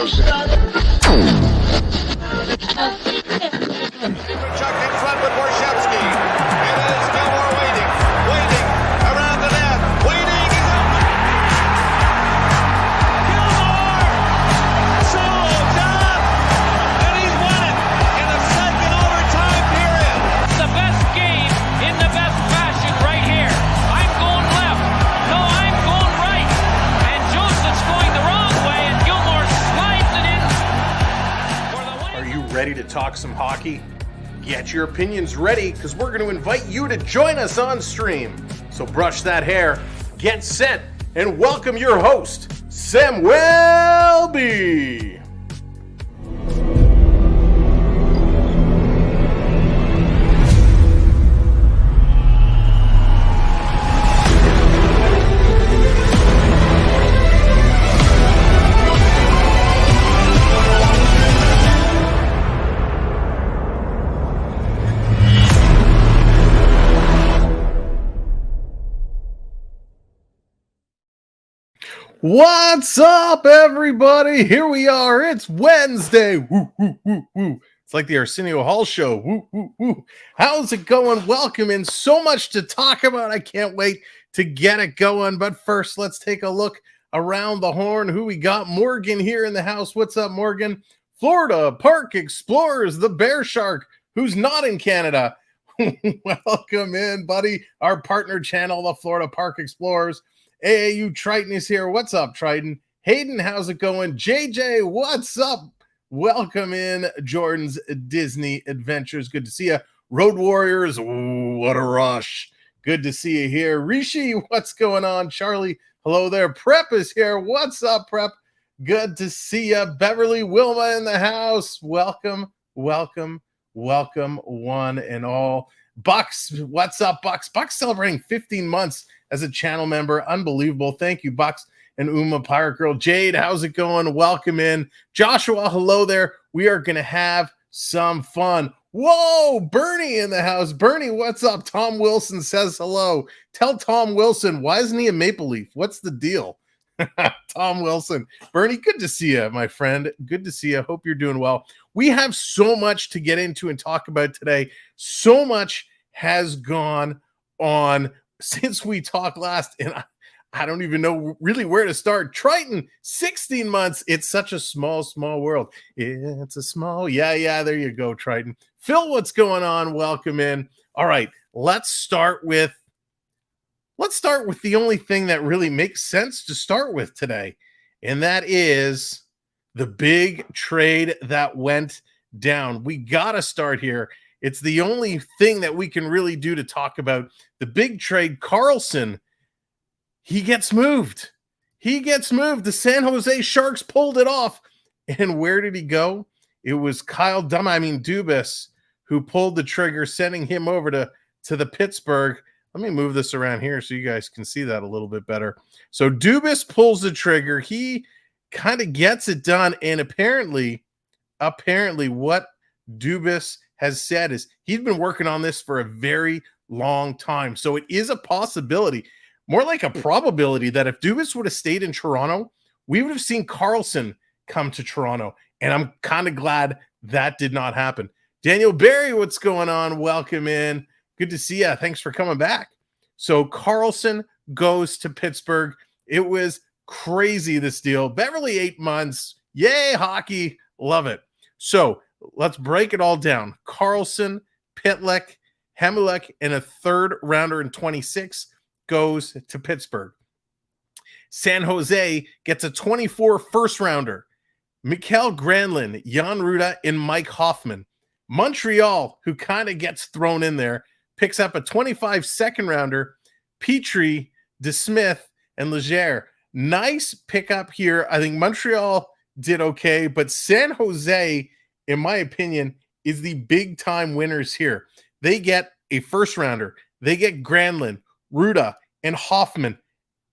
in front with Borshevsky. It is Gilmore waiting around the net, waiting. He's open. Gilmore soloed up, and he's won it in the second overtime period. The best game in the best fashion right here. I'm going left. No, I'm going right. And Joseph's going the wrong way, and Gilmore slides it in for the win. Are you ready to talk some hockey? Get your opinions ready, because we're going to invite you to join us on stream. So brush that hair, get set, and welcome your host, Sam Welby. What's up, everybody? Here we are. It's Wednesday. Woo, woo, woo, woo. It's like the Arsenio Hall show. Woo, woo, woo. How's it going? Welcome in. So much to talk about. I can't wait to get it going. But first, let's take a look around the horn. Who we got? Morgan here in the house. What's up, Morgan? Florida Park Explorers, the Bear Shark, who's not in Canada. Welcome in, buddy. Our partner channel, the Florida Park Explorers. AAU Triton is here. What's up, Triton? Hayden, how's it going? JJ, what's up? Welcome in, Jordan's Disney Adventures. Good to see you. Road Warriors, ooh, what a rush. Good to see you here. Rishi, what's going on? Charlie, hello there. Prep is here. What's up, Prep? Good to see you. Beverly, Wilma in the house. Welcome, welcome, welcome, one and all. Bucks, what's up, Bucks? Bucks celebrating 15 months as a channel member. Unbelievable. Thank you, Bucks and Uma Pirate Girl. Jade, how's it going? Welcome in. Joshua, hello there. We are going to have some fun. Whoa, Bernie in the house. Bernie, what's up? Tom Wilson says hello. Tell Tom Wilson, why isn't he a Maple Leaf? What's the deal? Tom Wilson. Bernie, good to see you, my friend. Good to see you. Hope you're doing well. We have so much to get into and talk about today. So much has gone on since we talked last, and I don't even know really where to start. Triton, 16 months. It's such a small world. It's a small, yeah, there you go, Triton. Phil, what's going on? Welcome in. All right, let's start with the only thing that really makes sense to start with today, and that is the big trade that went down. We got to start here. It's the only thing that we can really do to talk about the big trade. Carlson, he gets moved. The San Jose Sharks pulled it off. And where did he go? It was Dubas who pulled the trigger, sending him over to the Pittsburgh. Let me move this around here so you guys can see that a little bit better. So Dubas pulls the trigger. He kind of gets it done. And apparently what Dubas has said is he's been working on this for a very long time. So it is a possibility, more like a probability, that if Dubas would have stayed in Toronto, we would have seen Carlson come to Toronto. And I'm kind of glad that did not happen. Daniel Barry, what's going on? Welcome in. Good to see you. Thanks for coming back. So Carlson goes to Pittsburgh. It was crazy, this deal. Beverly, 8 months. Yay, hockey. Love it. So let's break it all down. Carlson, Pitlick, Hemulek, and a third rounder in 26 goes to Pittsburgh. San Jose gets a 24 first rounder. Mikael Granlund, Jan Ruda, and Mike Hoffman. Montreal, who kind of gets thrown in there, picks up a 25 second rounder. Petrie, DeSmith, and Leger. Nice pickup here. I think Montreal did okay, but San Jose, in my opinion, is the big time winners here. They get a first rounder. They get Granlund, Ruda, and Hoffman,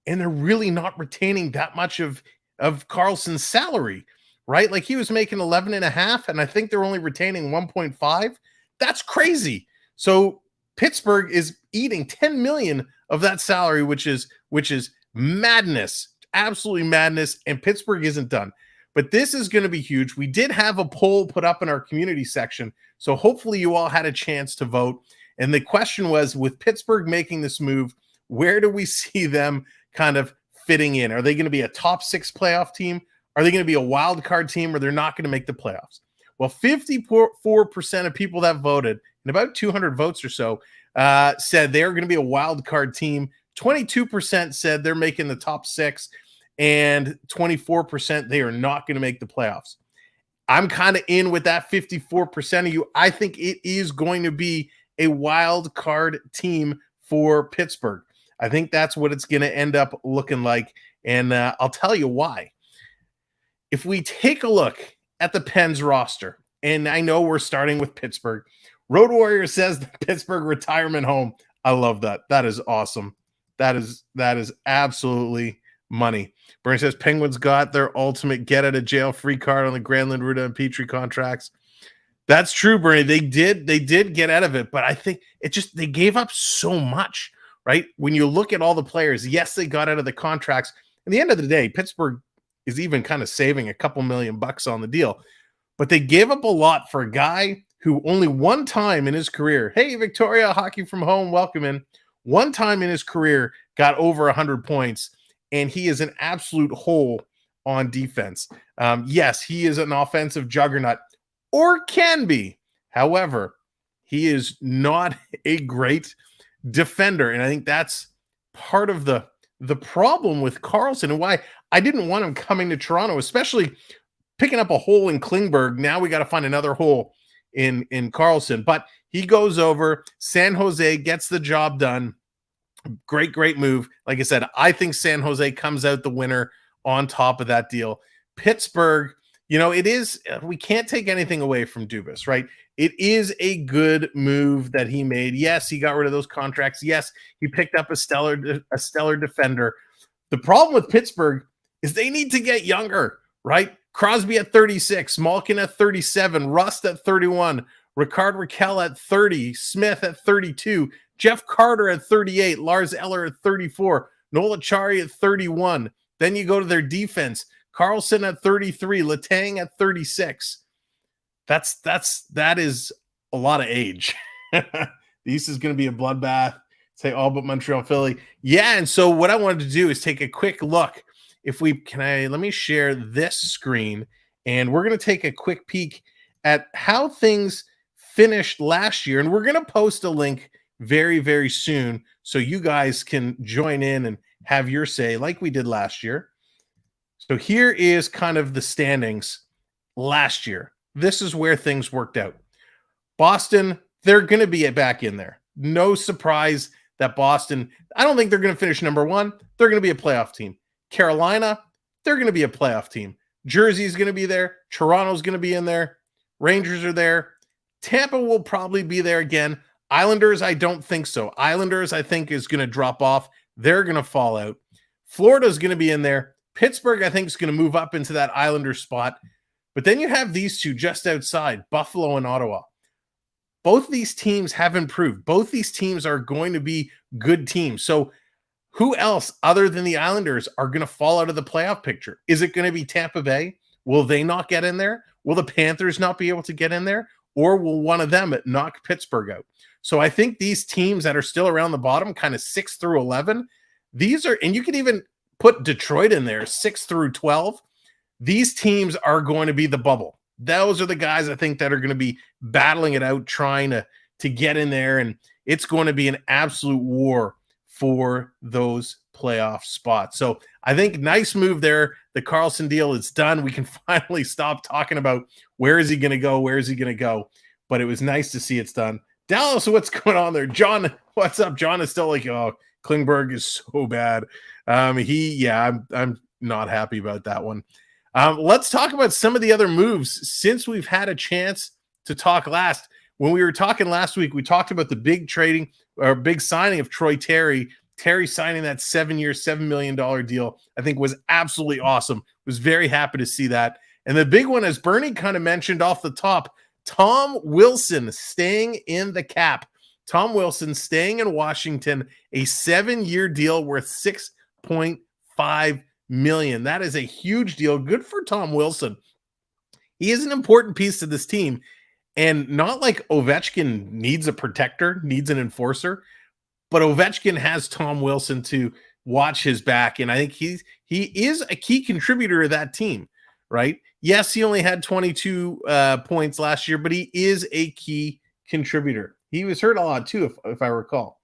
and they're really not retaining that much of Carlson's salary, right? Like, he was making 11 and a half, and I think they're only retaining 1.5. That's crazy. So Pittsburgh is eating 10 million of that salary, which is madness, absolutely madness. And Pittsburgh isn't done. But this is going to be huge. We did have a poll put up in our community section, so hopefully you all had a chance to vote. And the question was, with Pittsburgh making this move, where do we see them kind of fitting in? Are they going to be a top 6 playoff team? Are they going to be a wild card team, or they're not going to make the playoffs? Well, 54% of people that voted, and about 200 votes or so, said they're going to be a wild card team. 22% said they're making the top 6, and 24% they are not going to make the playoffs. I'm kind of in with that 54% of you. I think it is going to be a wild card team for Pittsburgh. I think that's what it's going to end up looking like, and I'll tell you why. If we take a look at the Pens roster, and I know we're starting with Pittsburgh, Road Warrior says the Pittsburgh retirement home. I love that. That is awesome. That is absolutely money. Bernie says Penguins got their ultimate get out of jail free card on the Granlund, Ruda, and Petrie contracts. That's true, Bernie. They did get out of it, but I think they gave up so much, right? When you look at all the players, yes, they got out of the contracts. At the end of the day, Pittsburgh is even kind of saving a couple $1 million on the deal, but they gave up a lot for a guy who only one time in his career, hey, Victoria, hockey from home, welcome in. One time in his career got over 100 points, and he is an absolute hole on defense. Yes, he is an offensive juggernaut, or can be. However, he is not a great defender, and I think that's part of the problem with Karlsson and why I didn't want him coming to Toronto, especially picking up a hole in Klingberg. Now we got to find another hole in Karlsson, but he goes over. San Jose gets the job done. Great move. Like I said, I think San Jose comes out the winner on top of that deal. Pittsburgh, it is, we can't take anything away from Dubas, right? It is a good move that he made. Yes, he got rid of those contracts. Yes, he picked up a stellar defender. The problem with Pittsburgh is they need to get younger, right? Crosby at 36, Malkin at 37, Rust at 31, Ricard Raquel at 30, Smith at 32, Jeff Carter at 38, Lars Eller at 34, Nola Chari at 31. Then you go to their defense, Karlsson at 33, Letang at 36. That is a lot of age. This is going to be a bloodbath. Say all but Montreal, Philly. Yeah, and so what I wanted to do is take a quick look. Let me share this screen, and we're going to take a quick peek at how things finished last year, and we're going to post a link very, very soon so you guys can join in and have your say like we did last year. So here is kind of the standings last year. This is where things worked out. Boston, they're going to be back in there. No surprise that Boston, I don't think they're going to finish number 1. They're going to be a playoff team. Carolina, they're going to be a playoff team. Jersey's going to be there. Toronto's going to be in there. Rangers are there. Tampa will probably be there again. Islanders, I don't think so. Islanders, I think, is going to drop off. They're going to fall out. Florida's going to be in there. Pittsburgh, I think, is going to move up into that Islander spot. But then you have these two just outside, Buffalo and Ottawa. Both these teams have improved. Both these teams are going to be good teams. So who else other than the Islanders are going to fall out of the playoff picture? Is it going to be Tampa Bay? Will they not get in there? Will the Panthers not be able to get in there? Or will one of them knock Pittsburgh out? So I think these teams that are still around the bottom, kind of 6 through 11, these are, and you can even put Detroit in there, 6 through 12. These teams are going to be the bubble. Those are the guys I think that are going to be battling it out, trying to get in there. And it's going to be an absolute war for those playoff spots. So I think nice move there. The Karlsson deal is done. We can finally stop talking about where is he going to go? Where is he going to go? But it was nice to see it's done. Dallas, what's going on there? John, what's up? John is still like, oh, Klingberg is so bad. I'm not happy about that one. Let's talk about some of the other moves since we've had a chance to talk last. When we were talking last week, we talked about the big signing of Troy Terry. Terry signing that 7-year, $7 million deal, I think was absolutely awesome. Was very happy to see that. And the big one, as Bernie kind of mentioned off the top, Tom Wilson staying in the cap. Tom Wilson staying in Washington, a 7-year deal worth $6.5 million. That is a huge deal. Good for Tom Wilson. He is an important piece to this team. And not like Ovechkin needs a protector, needs an enforcer, but Ovechkin has Tom Wilson to watch his back. And I think he is a key contributor to that team, right? Yes, he only had 22 points last year, but he is a key contributor. He was hurt a lot too, if I recall.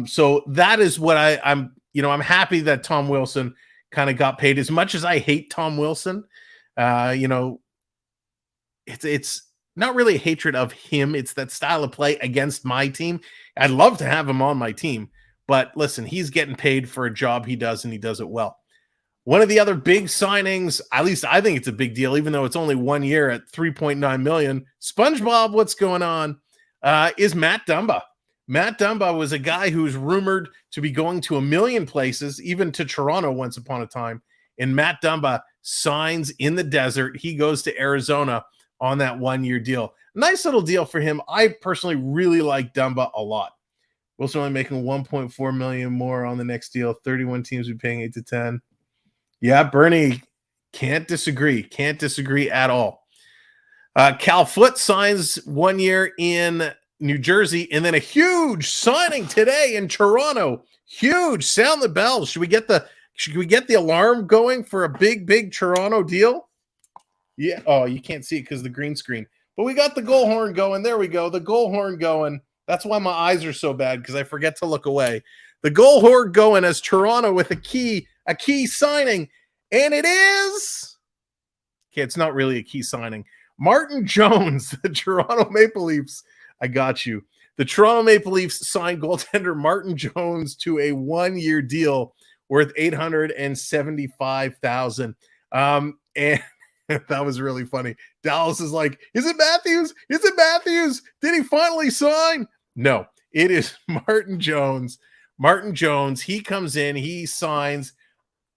So that is what I'm happy that Tom Wilson kind of got paid. As much as I hate Tom Wilson, it's not really a hatred of him. It's that style of play against my team. I'd love to have him on my team, but listen, he's getting paid for a job he does, and he does it well. One of the other big signings, at least I think it's a big deal, even though it's only 1 year at $3.9 million. SpongeBob, what's going on? Is Matt Dumba. Matt Dumba was a guy who was rumored to be going to a million places, even to Toronto once upon a time. And Matt Dumba signs in the desert. He goes to Arizona on that 1 year deal. Nice little deal for him. I personally really like Dumba a lot. Wilson only making $1.4 million more on the next deal. 31 teams will be paying 8 to 10. Yeah, Bernie, can't disagree. Can't disagree at all. Cal Foote signs 1 year in New Jersey, and then a huge signing today in Toronto. Huge. Sound the bells. Should we get the alarm going for a big Toronto deal? Yeah. Oh, you can't see it because of the green screen. But we got the goal horn going. There we go. The goal horn going. That's why my eyes are so bad, because I forget to look away. The goal horn going as Toronto with a key signing. And it is. Okay, it's not really a key signing. Martin Jones, the Toronto Maple Leafs. I got you. The Toronto Maple Leafs signed goaltender Martin Jones to a 1 year deal worth $875,000. And that was really funny. Dallas is like, is it Matthews? Is it Matthews? Did he finally sign? No, it is Martin Jones. Martin Jones, he comes in, he signs.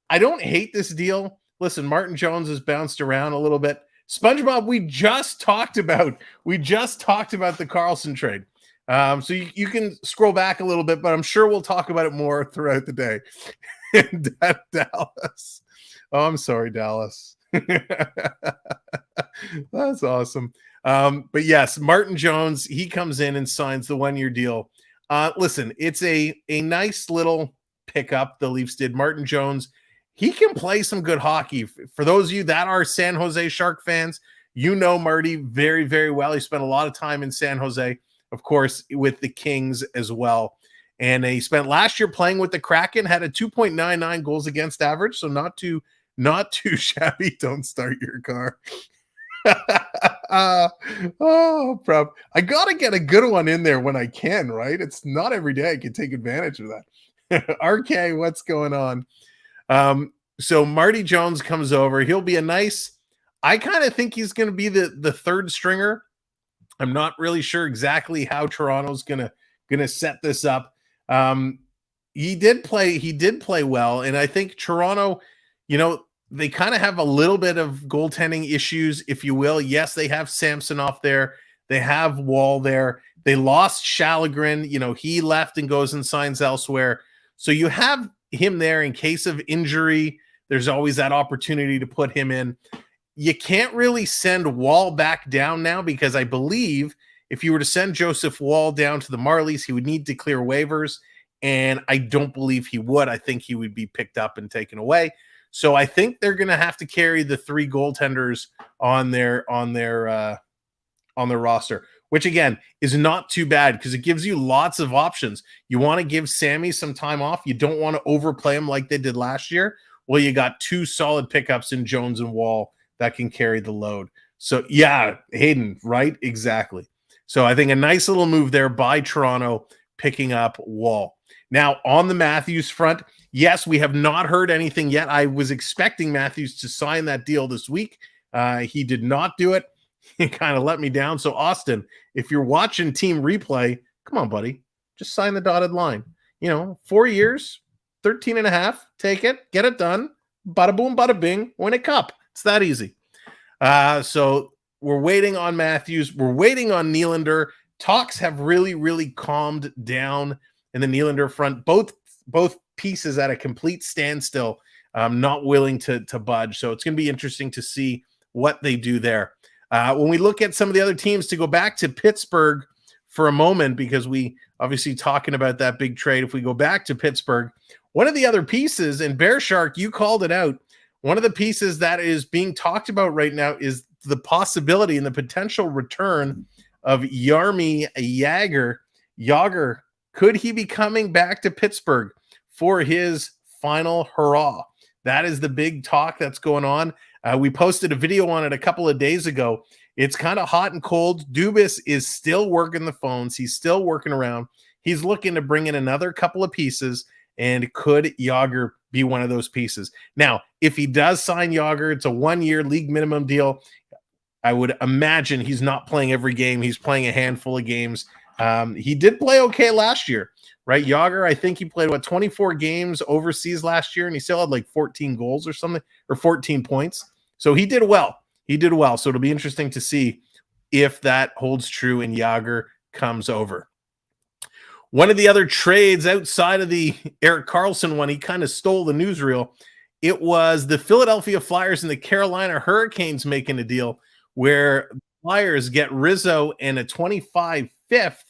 I don't hate this deal. Listen, Martin Jones has bounced around a little bit. SpongeBob, we just talked about the Carlson trade. So you can scroll back a little bit, but I'm sure we'll talk about it more throughout the day. Dallas. Oh, I'm sorry, Dallas. That's awesome. But yes, Martin Jones, he comes in and signs the 1 year deal. Listen, it's a nice little pickup the Leafs did. Martin Jones, he can play some good hockey. For those of you that are San Jose Shark fans, you know Marty very, very well. He spent a lot of time in San Jose, of course, with the Kings as well. And he spent last year playing with the Kraken, had a 2.99 goals against average, so not too shabby. Don't start your car. Oh, prob. I gotta get a good one in there when I can, right? It's not every day I can take advantage of that. RK, what's going on? So Marty Jones comes over. He'll be a nice. I kind of think he's going to be the third stringer. I'm not really sure exactly how Toronto's gonna set this up. He did play well, and I think Toronto, they kind of have a little bit of goaltending issues, if you will. Yes, they have Samsonov there. They have Wall there. They lost Shalagrin. He left and goes and signs elsewhere. So you have him there in case of injury. There's always that opportunity to put him in. You can't really send Wall back down now, because I believe if you were to send Joseph Wall down to the Marlies, he would need to clear waivers, and I don't believe he would. I think he would be picked up and taken away. So I think they're going to have to carry the three goaltenders on their roster, which again is not too bad because it gives you lots of options. You want to give Sammy some time off. You don't want to overplay him like they did last year. Well, you got two solid pickups in Jones and Wall that can carry the load. So yeah, Hayden, right? Exactly. So I think a nice little move there by Toronto picking up Wall. Now on the Matthews front, yes, we have not heard anything yet. I was expecting Matthews to sign that deal this week. He did not do it. He kind of let me down. So Austin, if you're watching Team Replay, come on, buddy, just sign the dotted line. 4 years, 13 and a half, take it, get it done. Bada boom, bada bing, win a cup. It's that easy. So we're waiting on Matthews. We're waiting on Nylander. Talks have really, really calmed down in the Nylander front. Both pieces at a complete standstill not willing to budge. So it's going to be interesting to see what they do there. When we look at some of the other teams, to go back to Pittsburgh for a moment, because we obviously talking about that big trade. If we go back to Pittsburgh, one of the other pieces, and Bear Shark, you called it out, one of the pieces that is being talked about right now is the possibility and the potential return of Jaromir Jagr. Could he be coming back to Pittsburgh for his final hurrah? That is the big talk that's going on. We posted a video on it a couple of days ago. It's kind of hot and cold. Dubas is still working the phones. He's still working around. He's looking to bring in another couple of pieces. And could Jagr be one of those pieces? Now, if he does sign Jagr, it's a 1-year league minimum deal. I would imagine he's not playing every game. He's playing a handful of games. He did play okay last year, right? Jagr, I think he played, 24 games overseas last year, and he still had like 14 goals or something, or 14 points. So he did well. He did well. So it'll be interesting to see if that holds true and Jagr comes over. One of the other trades outside of the Erik Karlsson one, he kind of stole the newsreel. It was the Philadelphia Flyers and the Carolina Hurricanes making a deal where Flyers get Rizzo and a 25 fifth,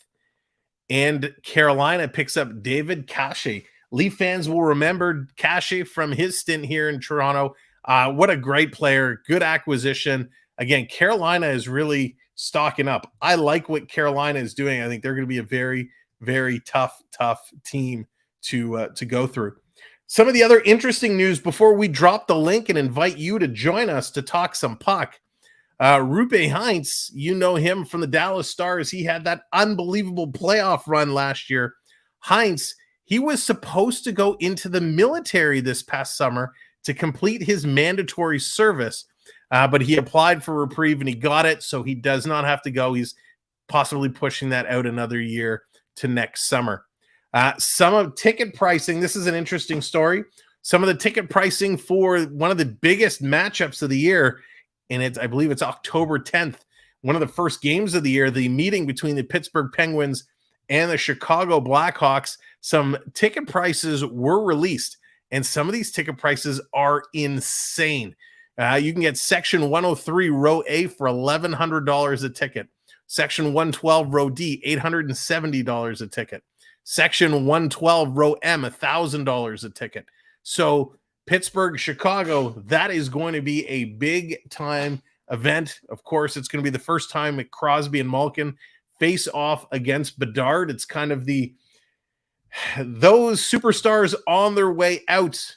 and Carolina picks up David Kashe. Leaf fans will remember Kashe from his stint here in Toronto. What a great player, good acquisition. Again, Carolina is really stocking up. I like what Carolina is doing. I think they're going to be a very, very tough team to go through. Some of the other interesting news before we drop the link and invite you to join us to talk some puck. Rupe Heinz, you know him from the Dallas Stars. He had that unbelievable playoff run last year. Heinz, he was supposed to go into the military this past summer to complete his mandatory service, but he applied for reprieve and he got it, so he does not have to go. He's possibly pushing that out another year to next summer. Some of ticket pricing, this is an interesting story. Some of the ticket pricing for one of the biggest matchups of the year, and I believe it's October 10th, one of the first games of the year, the meeting between the Pittsburgh Penguins and the Chicago Blackhawks. Some ticket prices were released, and some of these ticket prices are insane. You can get Section 103 Row A for $1,100 a ticket. Section 112 Row D, $870 a ticket. Section 112 Row M, $1,000 a ticket. So Pittsburgh, Chicago, that is going to be a big time event. Of course, it's going to be the first time that Crosby and Malkin face off against Bedard. It's kind of those superstars on their way out,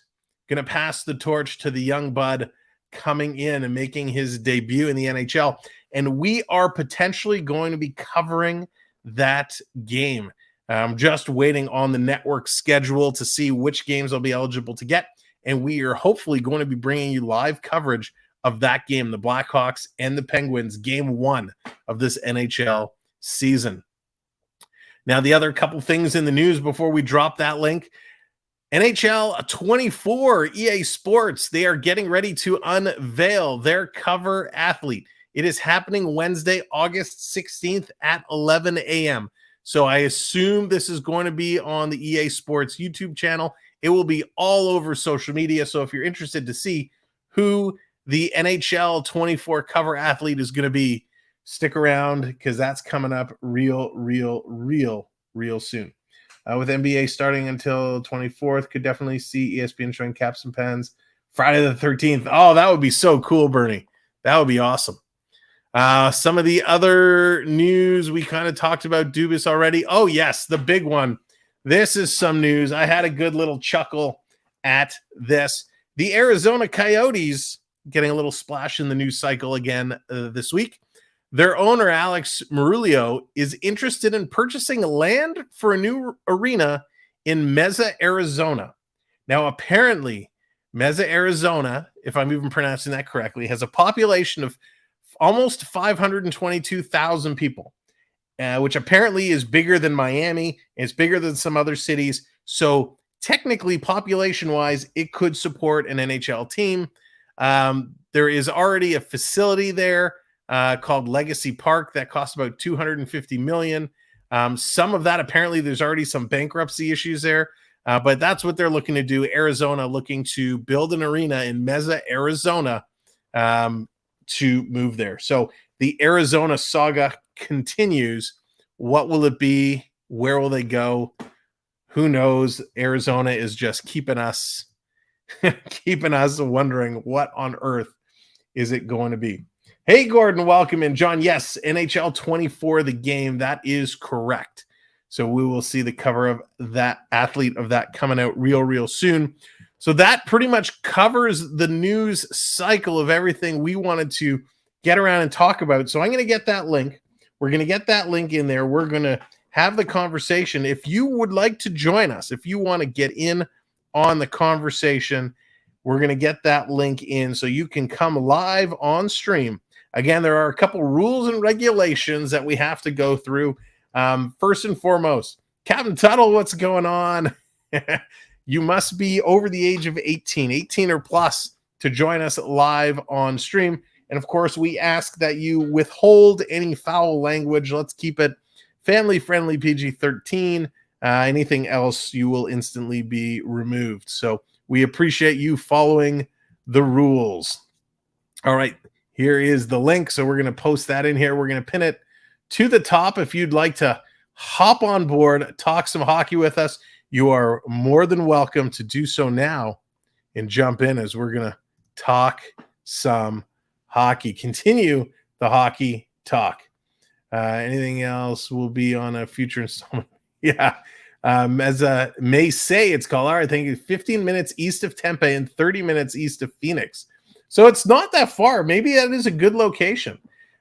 going to pass the torch to the young bud coming in and making his debut in the NHL. And we are potentially going to be covering that game. I'm just waiting on the network schedule to see which games I'll be eligible to get. And we are hopefully going to be bringing you live coverage of that game, the Blackhawks and the Penguins, game 1 of this NHL season. Now, the other couple things in the news before we drop that link. NHL 24, EA Sports, they are getting ready to unveil their cover athlete. It is happening Wednesday, August 16th at 11 a.m. So I assume this is going to be on the EA Sports YouTube channel. It will be all over social media. So if you're interested to see who the NHL 24 cover athlete is going to be, stick around because that's coming up real soon. With NBA starting until 24th, could definitely see ESPN showing caps and pens. Friday the 13th. Oh, that would be so cool, Bernie. That would be awesome. Some of the other news, we kind of talked about Dubas already. Oh, yes, the big one. This is some news. I had a good little chuckle at this. The Arizona Coyotes getting a little splash in the news cycle again this week. Their owner, Alex Murillo, is interested in purchasing land for a new arena in Mesa, Arizona. Now, apparently, Mesa, Arizona, if I'm even pronouncing that correctly, has a population of almost 522,000 people, which apparently is bigger than Miami. It's bigger than some other cities. So technically, population-wise, it could support an NHL team. There is already a facility there called Legacy Park that costs about $250 million. Some of that, apparently, there's already some bankruptcy issues there. But that's what they're looking to do. Arizona looking to build an arena in Mesa, Arizona, to move there. So the Arizona saga continues. What will it be? Where will they go? Who knows? Arizona is just keeping us wondering what on earth is it going to be. Hey, Gordon, welcome in. John, yes, NHL 24, the game. That is correct. So we will see the cover of that athlete of that coming out real soon. So that pretty much covers the news cycle of everything we wanted to get around and talk about. So I'm going to get that link. We're going to get that link in there. We're going to have the conversation. If you would like to join us, if you want to get in on the conversation, we're going to get that link in so you can come live on stream. Again, there are a couple rules and regulations that we have to go through. First and foremost, Captain Tuttle, what's going on? You must be over the age of 18 or plus to join us live on stream. And of course, we ask that you withhold any foul language. Let's keep it family-friendly, PG-13. Anything else, you will instantly be removed. So we appreciate you following the rules. All right, here is the link. So we're going to post that in here. We're going to pin it to the top. If you'd like to hop on board, talk some hockey with us, you are more than welcome to do so now and jump in as we're going to talk some hockey. Continue the hockey talk. Anything else will be on a future installment. Yeah. As May say, it's called, I think 15 minutes east of Tempe and 30 minutes east of Phoenix. So it's not that far. Maybe that is a good location.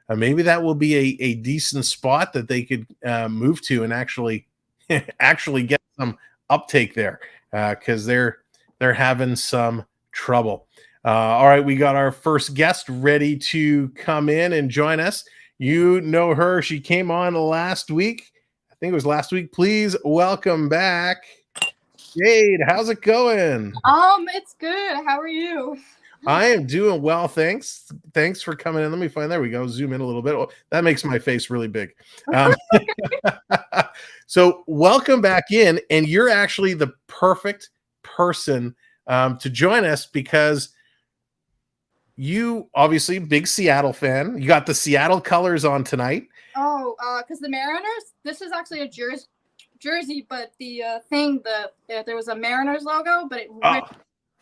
Maybe that will be a decent spot that they could move to and actually get some uptake there because they're having some trouble. All right, we got our first guest ready to come in and join us. You know her. She came on last week. I think it was last week. Please welcome back Jade. How's it going? It's good. How are you? I am doing well, thanks. Thanks for coming in. Let me find. There we go. Zoom in a little bit. Oh, that makes my face really big. So welcome back in, and you're actually the perfect person to join us because you obviously big Seattle fan. You got the Seattle colors on tonight. Oh, because the Mariners. This is actually a jersey, but the there was a Mariners logo, but it ripped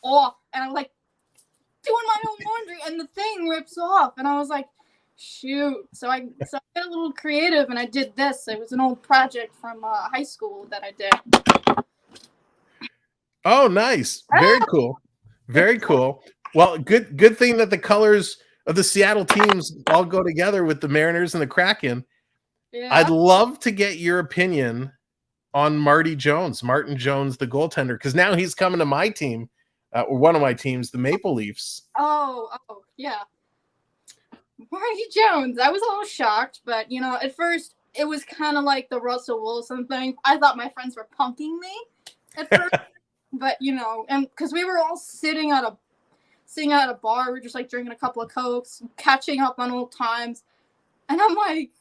off, and I'm like doing my own laundry, and the thing rips off, and I was like, shoot. So I got a little creative, and I did this. It was an old project from high school that I did. Oh, nice. Very cool. Very cool. Well, good thing that the colors of the Seattle teams all go together with the Mariners and the Kraken. Yeah. I'd love to get your opinion on Martin Jones, the goaltender, because now he's coming to my team, or one of my teams, the Maple Leafs. Oh, yeah. Marty Jones. I was a little shocked, but, at first it was kind of like the Russell Wilson thing. I thought my friends were punking me at first, but, and because we were all sitting at a bar, we were just like drinking a couple of Cokes, catching up on old times, and I'm like,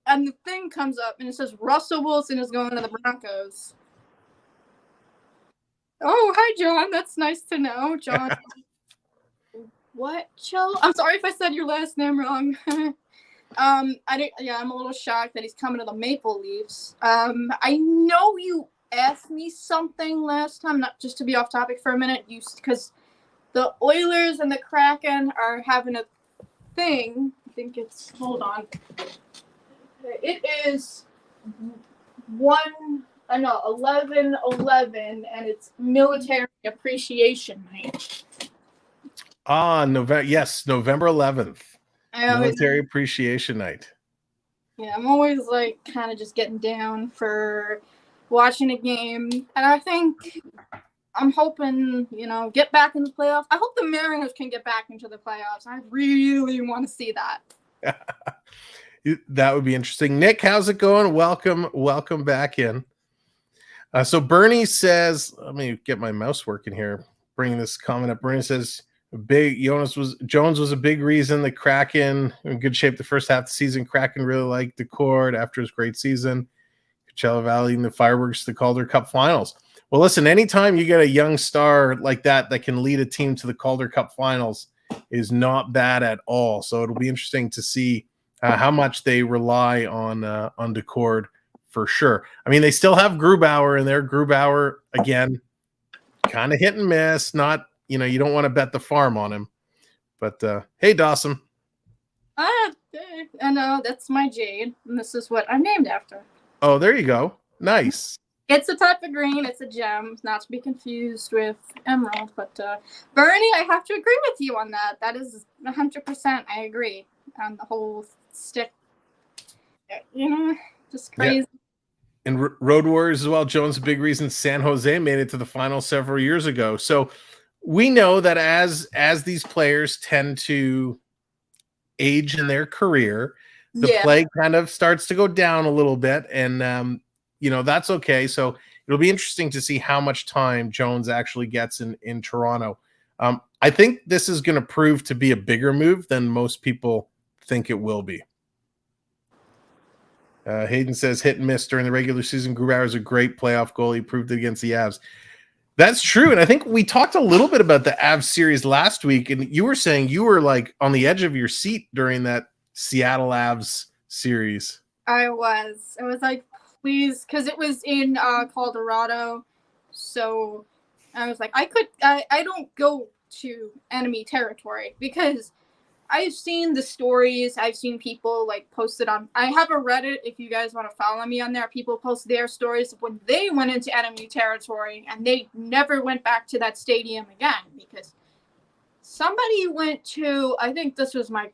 and the thing comes up and it says Russell Wilson is going to the Broncos. Oh, hi, John. That's nice to know, John. What, Joe? I'm sorry if I said your last name wrong. I'm a little shocked that he's coming to the Maple Leafs. I know you asked me something last time, not just to be off topic for a minute, because the Oilers and the Kraken are having a thing. I think it's, hold on. It is 11/11, and it's Military Appreciation Night. November 11th. Military Appreciation Night. Yeah, I'm always like kind of just getting down for watching a game, and I think I'm hoping, get back in the playoffs. I hope the Mariners can get back into the playoffs. I really want to see that. That would be interesting. Nick, how's it going? Welcome back in. So Bernie says, let me get my mouse working here, bringing this comment up. Bernie says, Jones was a big reason the Kraken in good shape the first half of the season. Kraken really liked Decord after his great season. Could Coachella Valley and the fireworks to the Calder Cup Finals. Well, listen, anytime you get a young star like that can lead a team to the Calder Cup Finals is not bad at all. So it'll be interesting to see how much they rely on Decord for sure. I mean, they still have Grubauer in there. Grubauer, again, kind of hit and miss. Not, you don't want to bet the farm on him. But hey, Dawson. I know, that's my jade, and this is what I'm named after. Oh, there you go. Nice. It's a type of green. It's a gem, not to be confused with emerald. But Bernie, I have to agree with you on that. That is 100%. I agree on the whole stick. Just crazy. Yeah. And Road Warriors as well. Jones, a big reason San Jose made it to the final several years ago. So we know that as these players tend to age in their career, the play kind of starts to go down a little bit, and that's okay. So it'll be interesting to see how much time Jones actually gets in Toronto. I think this is going to prove to be a bigger move than most people think it will be. Hayden says hit and miss during the regular season. Grubauer is a great playoff goalie. He proved it against the Avs. That's true. And I think we talked a little bit about the Avs series last week, and you were saying you were like on the edge of your seat during that Seattle Avs series. I was like, please, because it was in Colorado. So I was like, I don't go to enemy territory because I've seen the stories. I've seen people like posted on. I have a Reddit. If you guys want to follow me on there, people post their stories of when they went into enemy territory and they never went back to that stadium again because somebody went to. I think this was my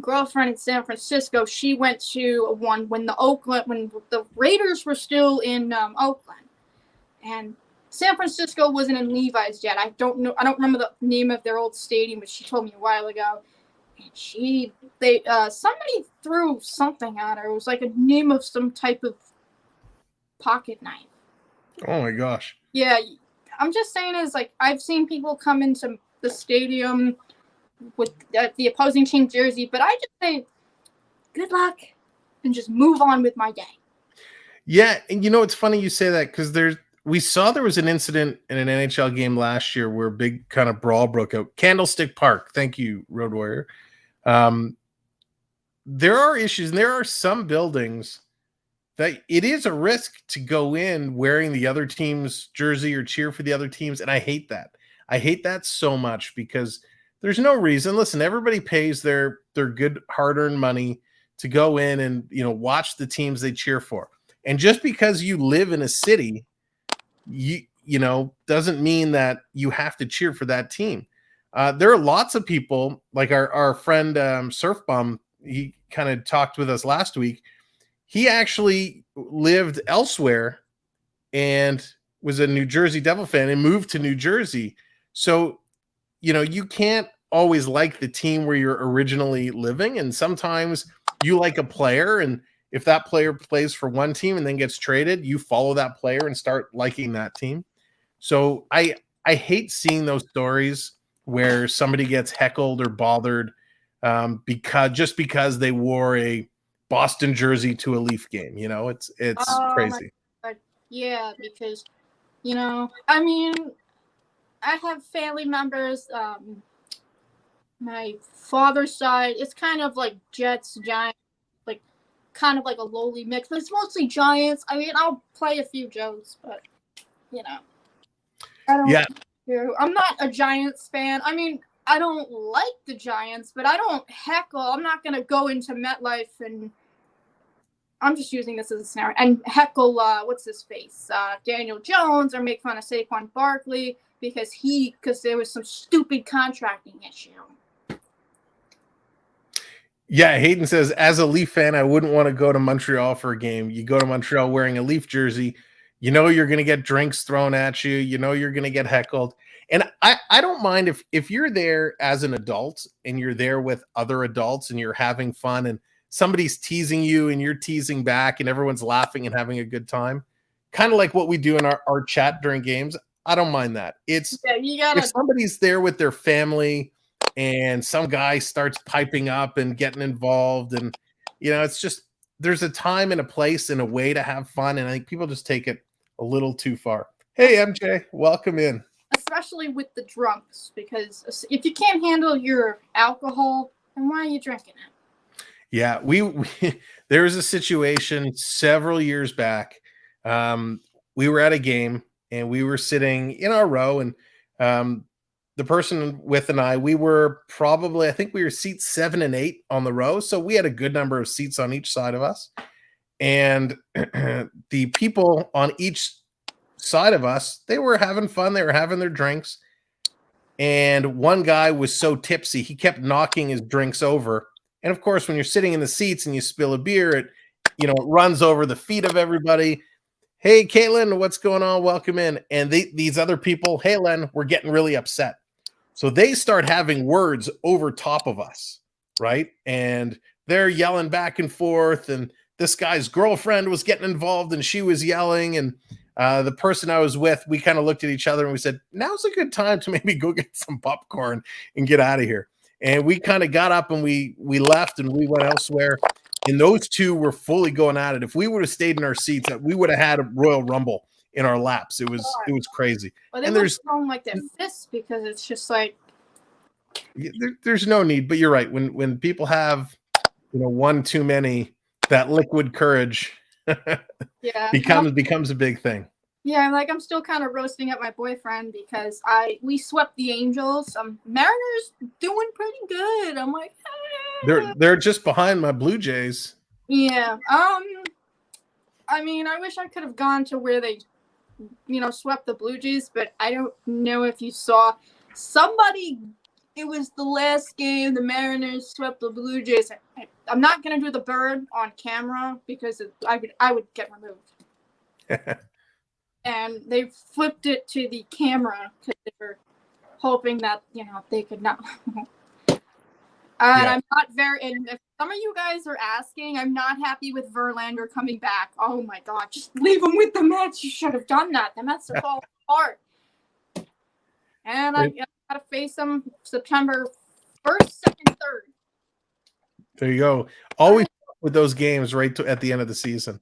girlfriend in San Francisco. She went to one when the Raiders were still in Oakland, and San Francisco wasn't in Levi's yet. I don't know. I don't remember the name of their old stadium, but she told me a while ago. And somebody threw something at her. It was like a name of some type of pocket knife. Oh my gosh. Yeah, I'm just saying is like I've seen people come into the stadium with the opposing team jersey, but I just say good luck and just move on with my day. Yeah, and it's funny you say that because we saw there was an incident in an NHL game last year where a big kind of brawl broke out. Candlestick Park. Thank you, Road Warrior. There are issues, and there are some buildings that it is a risk to go in wearing the other team's jersey or cheer for the other teams, and I hate that. I hate that so much because there's no reason. Listen, everybody pays their good hard-earned money to go in and watch the teams they cheer for. And just because you live in a city, doesn't mean that you have to cheer for that team. There are lots of people like our friend Surf Bum. He kind of talked with us last week. He actually lived elsewhere and was a New Jersey Devil fan and moved to New Jersey. So, you can't always like the team where you're originally living. And sometimes you like a player, and if that player plays for one team and then gets traded, you follow that player and start liking that team. So I hate seeing those stories where somebody gets heckled or bothered because they wore a Boston jersey to a Leaf game. It's crazy. Yeah, because I mean, I have family members. My father's side, it's kind of like Jets, Giants. Kind of like a lowly mix, but it's mostly Giants. I mean, I'll play a few Joes, but I don't. Yeah. I'm not a Giants fan. I mean, I don't like the Giants, but I don't heckle. I'm not gonna go into MetLife and I'm just using this as a scenario and heckle. What's his face? Daniel Jones, or make fun of Saquon Barkley because there was some stupid contracting issue. Yeah, Hayden says, as a Leaf fan, I wouldn't want to go to Montreal for a game. You go to Montreal wearing a Leaf jersey, you're going to get drinks thrown at you. You're going to get heckled. And I don't mind if you're there as an adult and you're there with other adults and you're having fun and somebody's teasing you and you're teasing back and everyone's laughing and having a good time. Kind of like what we do in our chat during games. I don't mind that. If somebody's there with their family and some guy starts piping up and getting involved and it's just there's a time and a place and a way to have fun, and I think people just take it a little too far. Hey, MJ, welcome in. Especially with the drunks, because if you can't handle your alcohol, then why are you drinking it? Yeah, we there was a situation several years back. We were at a game and we were sitting in our row, and the person with and I, we were probably, I think we were seats 7 and 8 on the row, so we had a good number of seats on each side of us. And the people on each side of us, they were having fun, they were having their drinks, and one guy was so tipsy he kept knocking his drinks over. And of course, when you're sitting in the seats and you spill a beer, it runs over the feet of everybody. Hey, Caitlin, what's going on? Welcome in. And these other people, hey, Len, were getting really upset. So they start having words over top of us, right? And they're yelling back and forth. And this guy's girlfriend was getting involved and she was yelling. And the person I was with, we kind of looked at each other and we said, now's a good time to maybe go get some popcorn and get out of here. And we kind of got up and we left and we went elsewhere. And those two were fully going at it. If we would have stayed in our seats, we would have had a Royal Rumble in our laps. It was crazy. Well, they were throwing like their fists, because it's just like there's no need. But you're right. When people have one too many, that liquid courage becomes a big thing. Yeah, like I'm still kind of roasting at my boyfriend because we swept the Angels. Mariners doing pretty good. I'm like, they're just behind my Blue Jays. Yeah. I mean, I wish I could have gone to where they, swept the Blue Jays, but I don't know if you saw somebody. It was the last game. The Mariners swept the Blue Jays. I'm not gonna do the bird on camera because I would get removed. And they flipped it to the camera because they were hoping that they could not. I'm not very. And if some of you guys are asking, I'm not happy with Verlander coming back. Oh my God, just leave him with the Mets. You should have done that. The Mets are falling apart. And I got to face them September 1st, 2nd, 3rd. There you go. Always with those games right at the end of the season.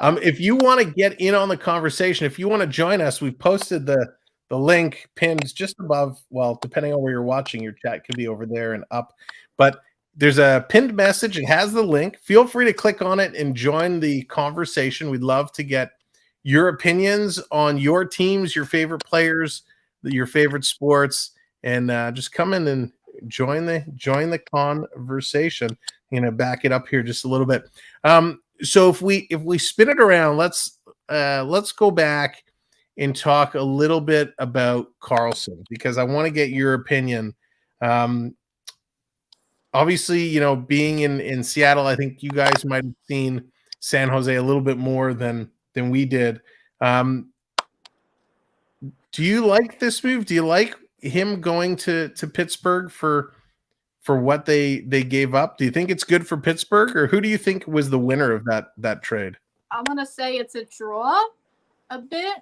If you want to get in on the conversation, if you want to join us, we've posted the link pinned just above. Well, depending on where you're watching, your chat could be over there and up. But there's a pinned message. It has the link. Feel free to click on it and join the conversation. We'd love to get your opinions on your teams, your favorite players, your favorite sports, and just come in and join the conversation. Back it up here just a little bit. So if we spin it around, let's go back and talk a little bit about Carlson, because I want to get your opinion. Obviously, being in Seattle, I think you guys might have seen San Jose a little bit more than we did. Do you like this move? Do you like him going to Pittsburgh for what they gave up? Do you think it's good for Pittsburgh, or who do you think was the winner of that trade? I'm going to say it's a draw a bit.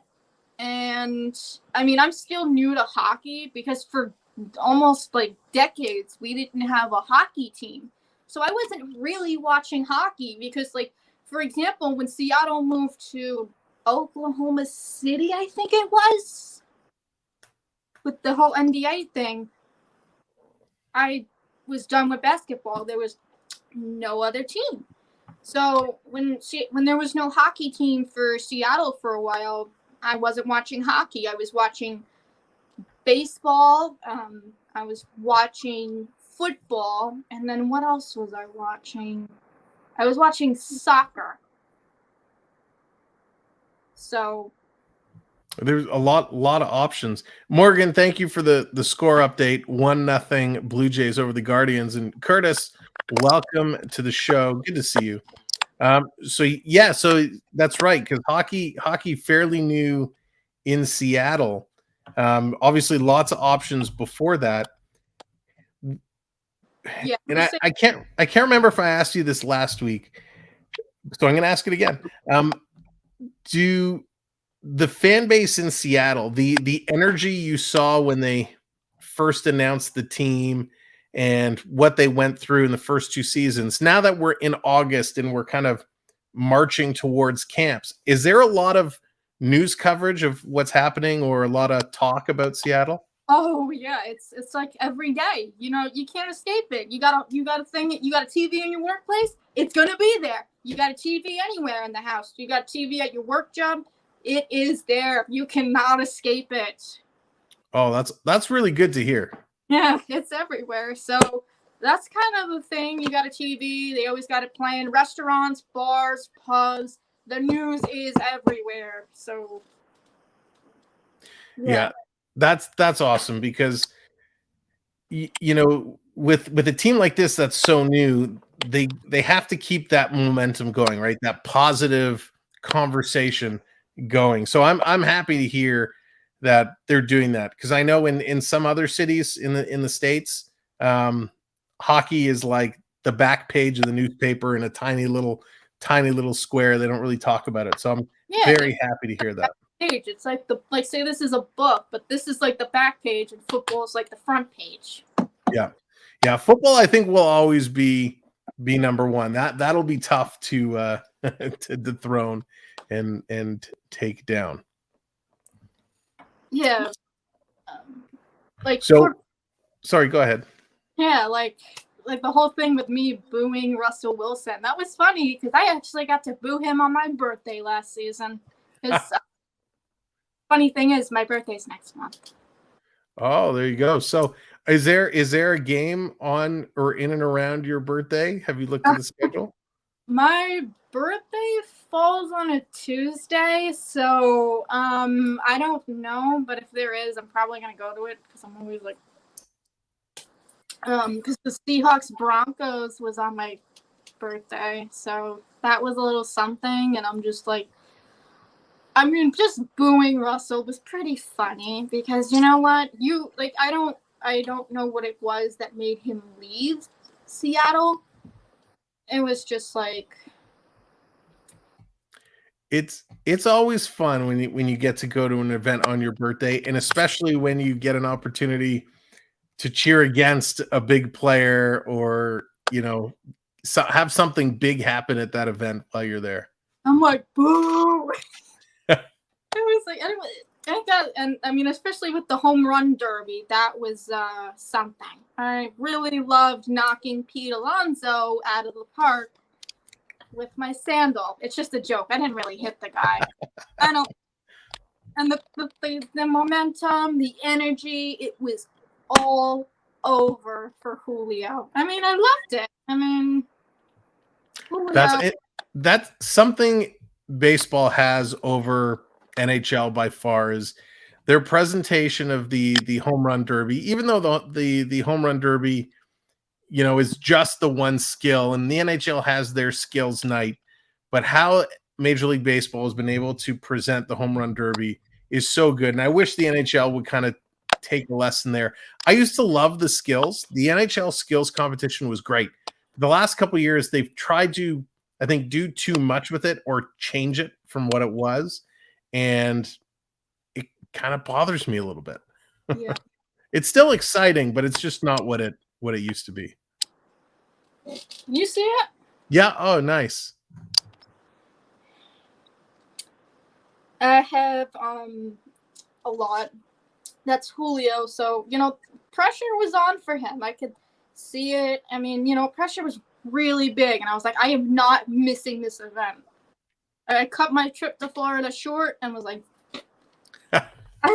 And I mean, I'm still new to hockey because for almost like decades, we didn't have a hockey team. So I wasn't really watching hockey because, like, for example, when Seattle moved to Oklahoma City, I think it was, with the whole NBA thing, I was done with basketball. There was no other team. So when there was no hockey team for Seattle for a while, I wasn't watching hockey. I was watching baseball. I was watching football. And then what else was I watching? I was watching soccer. So there's a lot of options. Morgan, thank you for the score update. 1-0 Blue Jays over the Guardians. And Curtis, welcome to the show. Good to see you. So that's right, because hockey fairly new in Seattle. Obviously, lots of options before that. Yeah, and I can't remember if I asked you this last week, so I'm going to ask it again. Do the fan base in Seattle, the energy you saw when they first announced the team and what they went through in the first two seasons, now that we're in August and we're kind of marching towards camps. Is there a lot of news coverage of what's happening or a lot of talk about Seattle? Oh yeah, it's like every day. You know, you can't escape it. You got a thing. You got a TV in your workplace. It's gonna be there. You got a TV anywhere in the house. You got a TV at your work job. It is there. You cannot escape it. Oh, that's really good to hear. Yeah, it's everywhere. So that's kind of the thing. You got a TV. They always got it playing. Restaurants, bars, pubs. The news is everywhere. So Yeah, that's awesome because you know, with a team like this that's so new, they have to keep that momentum going, right? That positive conversation going. So I'm happy to hear that they're doing that because I know in some other cities in the States, hockey is like the back page of the newspaper in a tiny little square. They don't really talk about it. So I'm very happy to hear that. Page. It's like say this is a book, but this is like the back page, and football is like the front page. Yeah. Football, I think, will always be number one. That'll be tough to to dethrone and take down. Yeah. Sorry, go ahead. Yeah, like the whole thing with me booing Russell Wilson. That was funny because I actually got to boo him on my birthday last season. Funny thing is, my birthday's next month. Oh, there you go. So is there a game on or in and around your birthday? Have you looked at the schedule? My birthday falls on a Tuesday, so I don't know, but if there is, I'm probably gonna go to it because I'm always like because the Seahawks Broncos was on my birthday, so that was a little something, and I'm just like, I mean, just booing Russell was pretty funny because you know what? I don't know what it was that made him leave Seattle. It was just like it's always fun when you get to go to an event on your birthday, and especially when you get an opportunity to cheer against a big player or have something big happen at that event while you're there. I'm like, boo. It was like, anyway, and I mean, especially with the home run derby, that was something. I really loved knocking Pete Alonso out of the park with my sandal. It's just a joke. I didn't really hit the guy. I don't. And the momentum, the energy, it was all over for Julio. I mean, I loved it. I mean, Julio. That's something baseball has over NHL by far is their presentation of the home run derby. Even though the home run derby, is just the one skill, and the NHL has their skills night, but how Major League Baseball has been able to present the home run derby is so good. And I wish the NHL would kind of take a lesson there. I used to love the skills. The NHL skills competition was great. The last couple of years, they've tried to, I think, do too much with it or change it from what it was. And it kind of bothers me a little bit. Yeah. It's still exciting, but it's just not what it used to be. You see it? Yeah. Oh, nice. I have a lot. That's Julio. So, pressure was on for him. I could see it. I mean, pressure was really big. And I was like, I am not missing this event. I cut my trip to Florida short and was like, I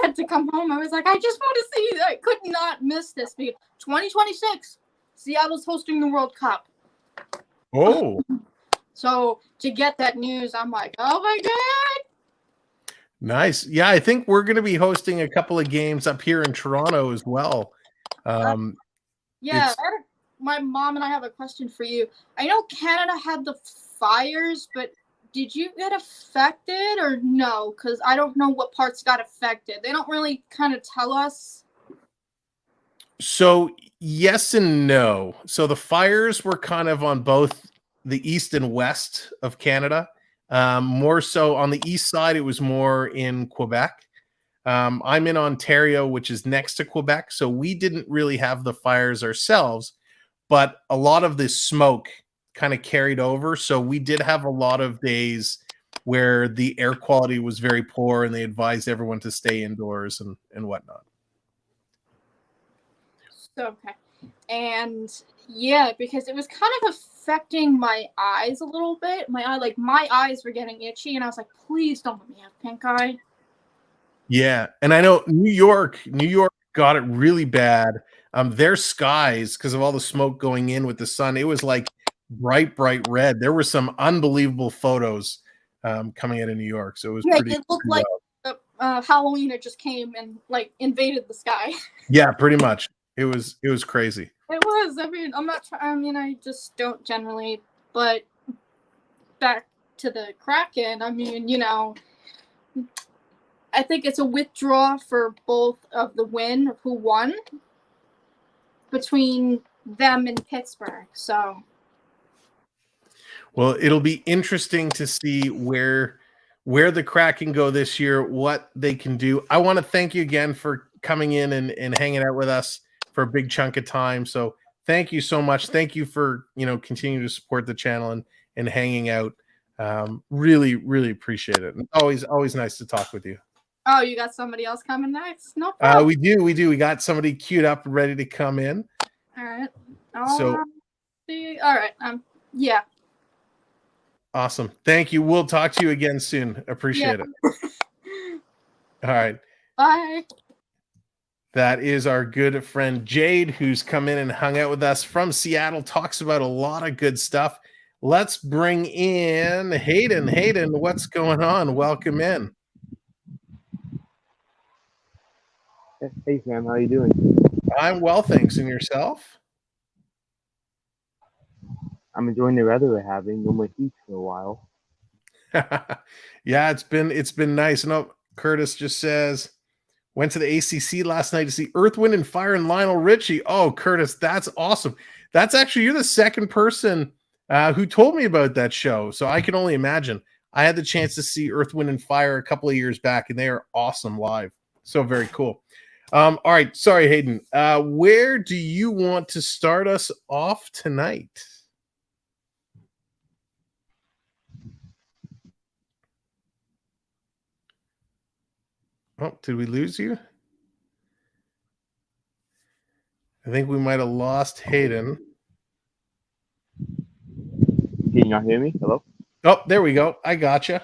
had to come home. I was like, I just want to see. I could not miss this. 2026, Seattle's hosting the World Cup. Oh. So to get that news, I'm like, oh my God. Nice. Yeah, I think we're going to be hosting a couple of games up here in Toronto as well. My mom and I have a question for you. I know Canada had the fires, but did you get affected or no? Because I don't know what parts got affected. They don't really kind of tell us. So yes and no. So the fires were kind of on both the east and west of Canada. More so on the east side, it was more in Quebec. I'm in Ontario, which is next to Quebec. So we didn't really have the fires ourselves, but a lot of the smoke kind of carried over. So we did have a lot of days where the air quality was very poor and they advised everyone to stay indoors and whatnot. So, okay. And yeah, because it was kind of affecting my eyes a little bit. My eyes were getting itchy, and I was like, please don't let me have pink eye. Yeah, and I know New York got it really bad. Their skies, because of all the smoke going in with the sun, it was like bright red. There were some unbelievable photos coming out of New York, so it was It looked like Halloween had just came and like invaded the sky. Yeah, pretty much. It was crazy. It was. I mean, I just don't generally. But back to the Kraken. I mean, I think it's a withdrawal for both of the win of who won between them and Pittsburgh. So, well, it'll be interesting to see where the Kraken go this year, what they can do. I want to thank you again for coming in and hanging out with us for a big chunk of time. So thank you so much. Thank you for, continuing to support the channel and hanging out. Really, really appreciate it. And always nice to talk with you. Oh, you got somebody else coming next? No problem. We do. We got somebody queued up and ready to come in. All right. See. All right. Yeah. Awesome. Thank you. We'll talk to you again soon. Appreciate it. All right. Bye. That is our good friend Jade, who's come in and hung out with us from Seattle, talks about a lot of good stuff. Let's bring in Hayden. Hayden, what's going on? Welcome in. Hey, Sam. How you doing? I'm well, thanks. And yourself? I'm enjoying the weather we're having. No more heat for a while. Yeah, it's been nice. No, Curtis just says, went to the ACC last night to see Earth, Wind, and Fire and Lionel Richie. Oh, Curtis, that's awesome. That's actually, you're the second person who told me about that show. So I can only imagine. I had the chance to see Earth, Wind, and Fire a couple of years back, and they are awesome live. So very cool. All right. Sorry, Hayden. Where do you want to start us off tonight? Oh, did we lose you? I think we might have lost Hayden. Can you not hear me? Hello? Oh, there we go. I gotcha.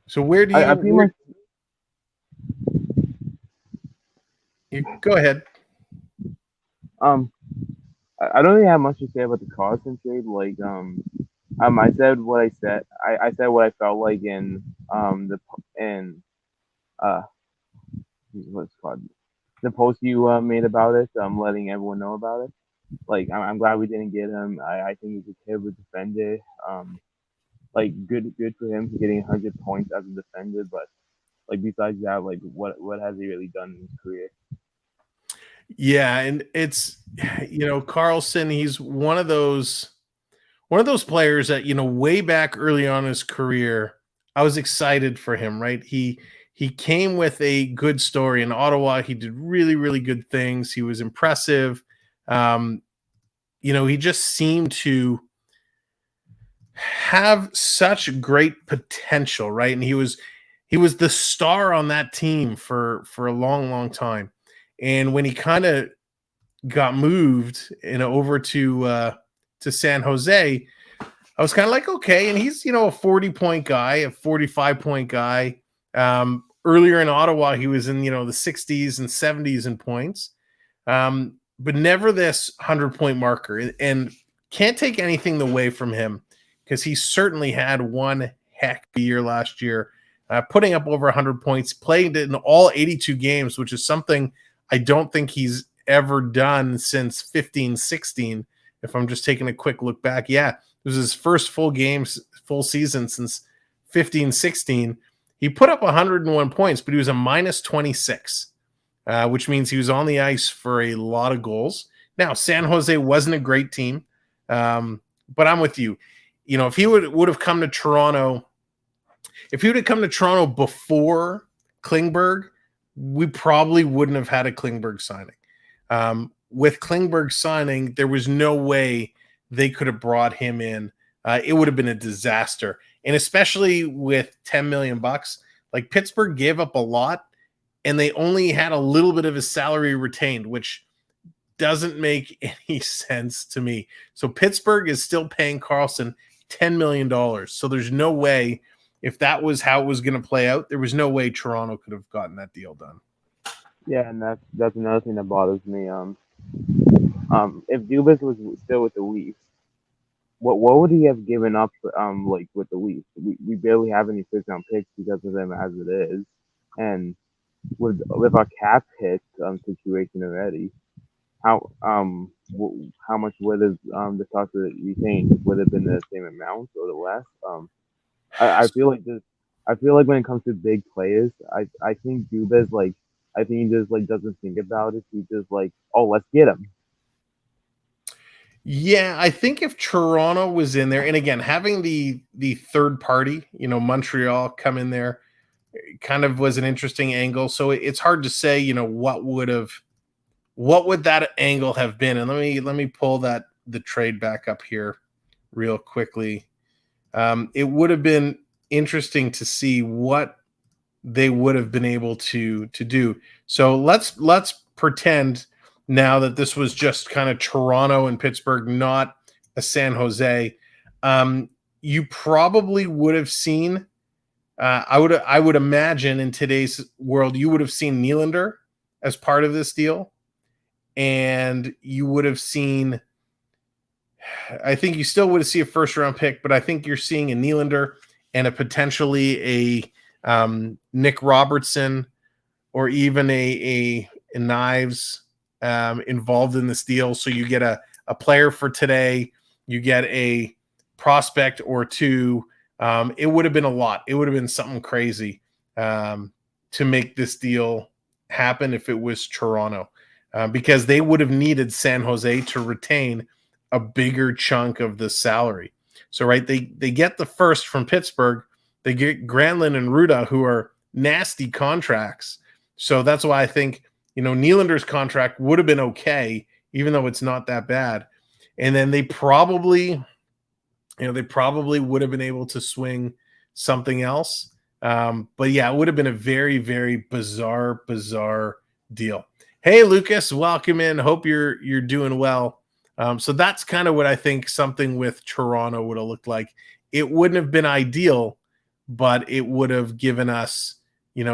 So where do you go ahead. I don't really have much to say about the Carlson trade. Like, I said what I said. I said what I felt like in what's it called, the post you made about it. Letting everyone know about it. Like, I'm glad we didn't get him. I think he's a terrible defender. Like, good for him for getting 100 points as a defender. But like, besides that, like, what has he really done in his career? Yeah, and it's, Carlson, he's one of those players that, way back early on in his career, I was excited for him, right? He came with a good story in Ottawa. He did really, really good things. He was impressive. He just seemed to have such great potential, right? And he was the star on that team for a long, long time. And when he kind of got moved over to San Jose, I was kind of like, okay. And he's, a 40-point guy, a 45-point guy. Earlier in Ottawa, he was in, the 60s and 70s in points, but never this 100-point marker. And can't take anything away from him because he certainly had one heck of a year last year, putting up over 100 points, played in all 82 games, which is something I don't think he's ever done since 15-16. If I'm just taking a quick look back, yeah, it was his first full season since 15-16. He put up 101 points, but he was a minus 26, which means he was on the ice for a lot of goals. Now, San Jose wasn't a great team, but I'm with you. If he would have come to Toronto, before Klingberg, we probably wouldn't have had a Klingberg signing. with Klingberg signing, there was no way they could have brought him in. It would have been a disaster. And especially with 10 million bucks, like Pittsburgh gave up a lot and they only had a little bit of his salary retained, which doesn't make any sense to me. So Pittsburgh is still paying Karlsson $10 million. So there's no way, if that was how it was going to play out, there was no way Toronto could have gotten that deal done. Yeah, and that's another thing that bothers me. If Dubas was still with the Leafs, what would he have given up? Like with the Leafs, we barely have any first round picks because of them as it is, and with our cap hit situation already, how much would have the talk that retain would have been the same amount or the less? I feel like this. I feel like when it comes to big players, I think Dubas I think he just doesn't think about it. He just oh, let's get him. Yeah, I think if Toronto was in there, and again, having the third party, Montreal come in there, kind of was an interesting angle. So it's hard to say, what would that angle have been? And let me pull the trade back up here real quickly. It would have been interesting to see what they would have been able to do. So let's pretend now that this was just kind of Toronto and Pittsburgh, not a San Jose. You probably would have seen, I would imagine in today's world, you would have seen Nylander as part of this deal. And you would have seen, I think you still would see a first round pick, but I think you're seeing a Nylander and a potentially a Nick Robertson or even a Knives involved in this deal. So you get a player for today, you get a prospect or two. It would have been a lot. It would have been something crazy to make this deal happen if it was Toronto, because they would have needed San Jose to retain a bigger chunk of the salary. So, right, they get the first from Pittsburgh. They get Granlund and Ruda, who are nasty contracts. So that's why I think, Nylander's contract would have been okay, even though it's not that bad. And then they probably would have been able to swing something else. But yeah, it would have been a very, very bizarre deal. Hey, Lucas, welcome in. Hope you're doing well. So that's kind of what I think something with Toronto would have looked like. It wouldn't have been ideal, but it would have given us,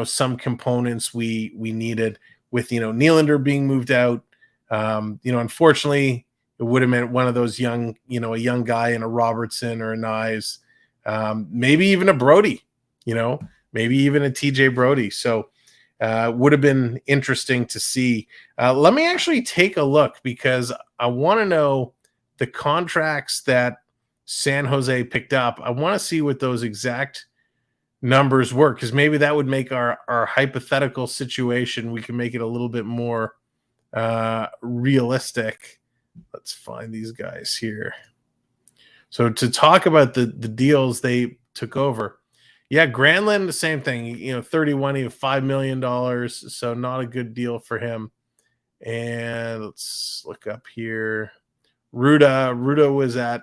some components we needed with, Nylander being moved out. Unfortunately, it would have meant one of those young, a young guy in a Robertson or a Knives, maybe even a Brody, maybe even a TJ Brody. So would have been interesting to see. Let me actually take a look because I want to know the contracts that San Jose picked up. I want to see what those exact numbers were, because maybe that would make our hypothetical situation, we can make it a little bit more realistic. Let's find these guys here. So to talk about the deals they took over. Yeah, Granlund, the same thing. 31, he had $5 million, so not a good deal for him. And let's look up here. Ruda was at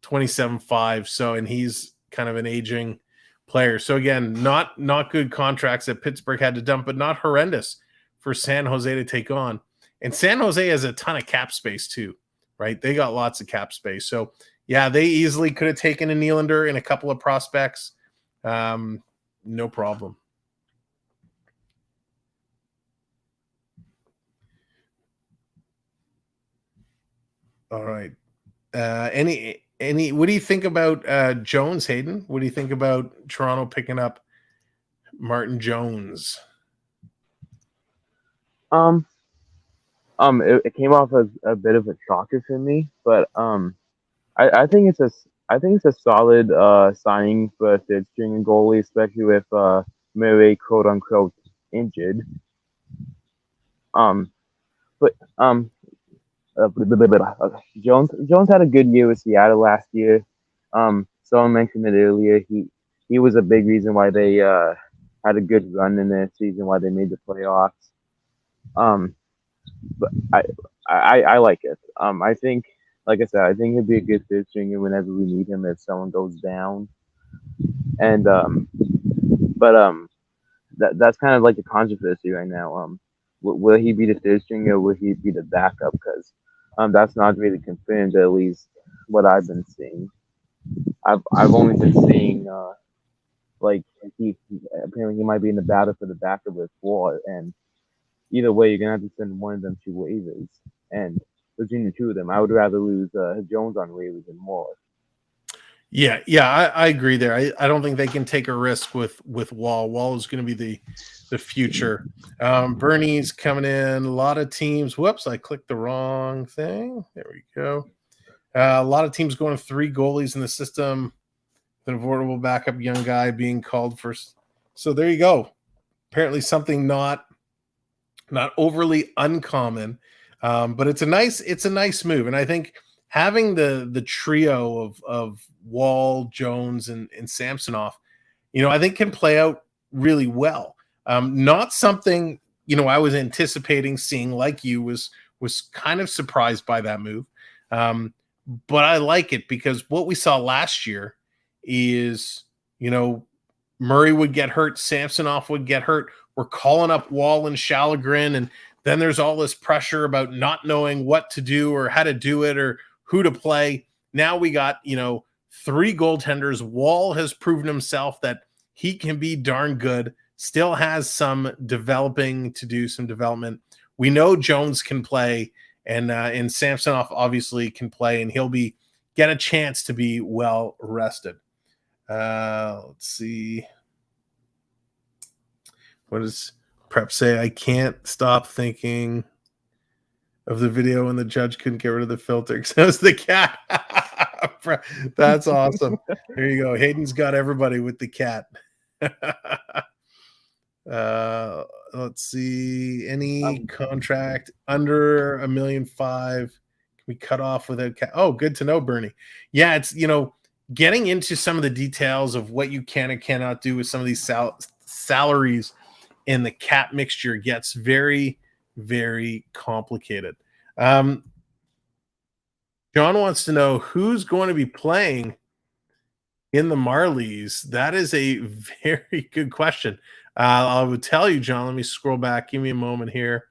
27.5, so, and he's kind of an aging player. So again, not good contracts that Pittsburgh had to dump, but not horrendous for San Jose to take on. And San Jose has a ton of cap space too, right? They got lots of cap space. So yeah, they easily could have taken a Nylander and a couple of prospects. No problem. All right. Any what do you think about Jones, Hayden? What do you think about Toronto picking up Martin Jones? It came off as a bit of a shocker for me, but I think it's a solid signing for a third string goalie, especially with Murray quote unquote injured. Jones had a good year with Seattle last year. Someone mentioned it earlier. He was a big reason why they had a good run in their season, why they made the playoffs. But I like it. I think, like I said, I think he'd be a good third stringer whenever we need him if someone goes down. And but that's kind of like a controversy right now. Will he be the third stringer or will he be the backup? Because that's not really confirmed, at least what I've been seeing. I've only been seeing like apparently he might be in the battle for the backup with Wall, and either way, you're gonna have to send one of them to waivers. And between the two of them, I would rather lose Jones on waivers than Wall. Yeah, I agree there. I don't think they can take a risk with Wall. Wall is going to be the future. Bernie's coming in. A lot of teams. Whoops, I clicked the wrong thing. There we go. A lot of teams going 3 goalies in the system. An avoidable backup young guy being called first. So there you go. Apparently something not overly uncommon, but it's a nice move, and I think having the trio of Wall, Jones, and Samsonov, I think can play out really well. Not something I was anticipating seeing, like you was kind of surprised by that move, but I like it because what we saw last year is Murray would get hurt, Samsonov would get hurt. We're calling up Wall and Shallegren, and then there's all this pressure about not knowing what to do or how to do it or who to play. Now we got, 3 goaltenders. Wall has proven himself that he can be darn good, still has some developing to do, some development. We know Jones can play, and Samsonov obviously can play, and he'll get a chance to be well rested. Let's see. What does Prep say? I can't stop thinking of the video when the judge couldn't get rid of the filter because it was the cat. That's awesome. There you go. Hayden's got everybody with the cat. Let's see. Any contract under $1.5 million can we cut off without cat? Oh, good to know, Bernie. Yeah, it's getting into some of the details of what you can and cannot do with some of these salaries in the cap mixture gets very, very complicated. John wants to know who's going to be playing in the Marlies. That is a very good question. I would tell you, John, let me scroll back. Give me a moment here.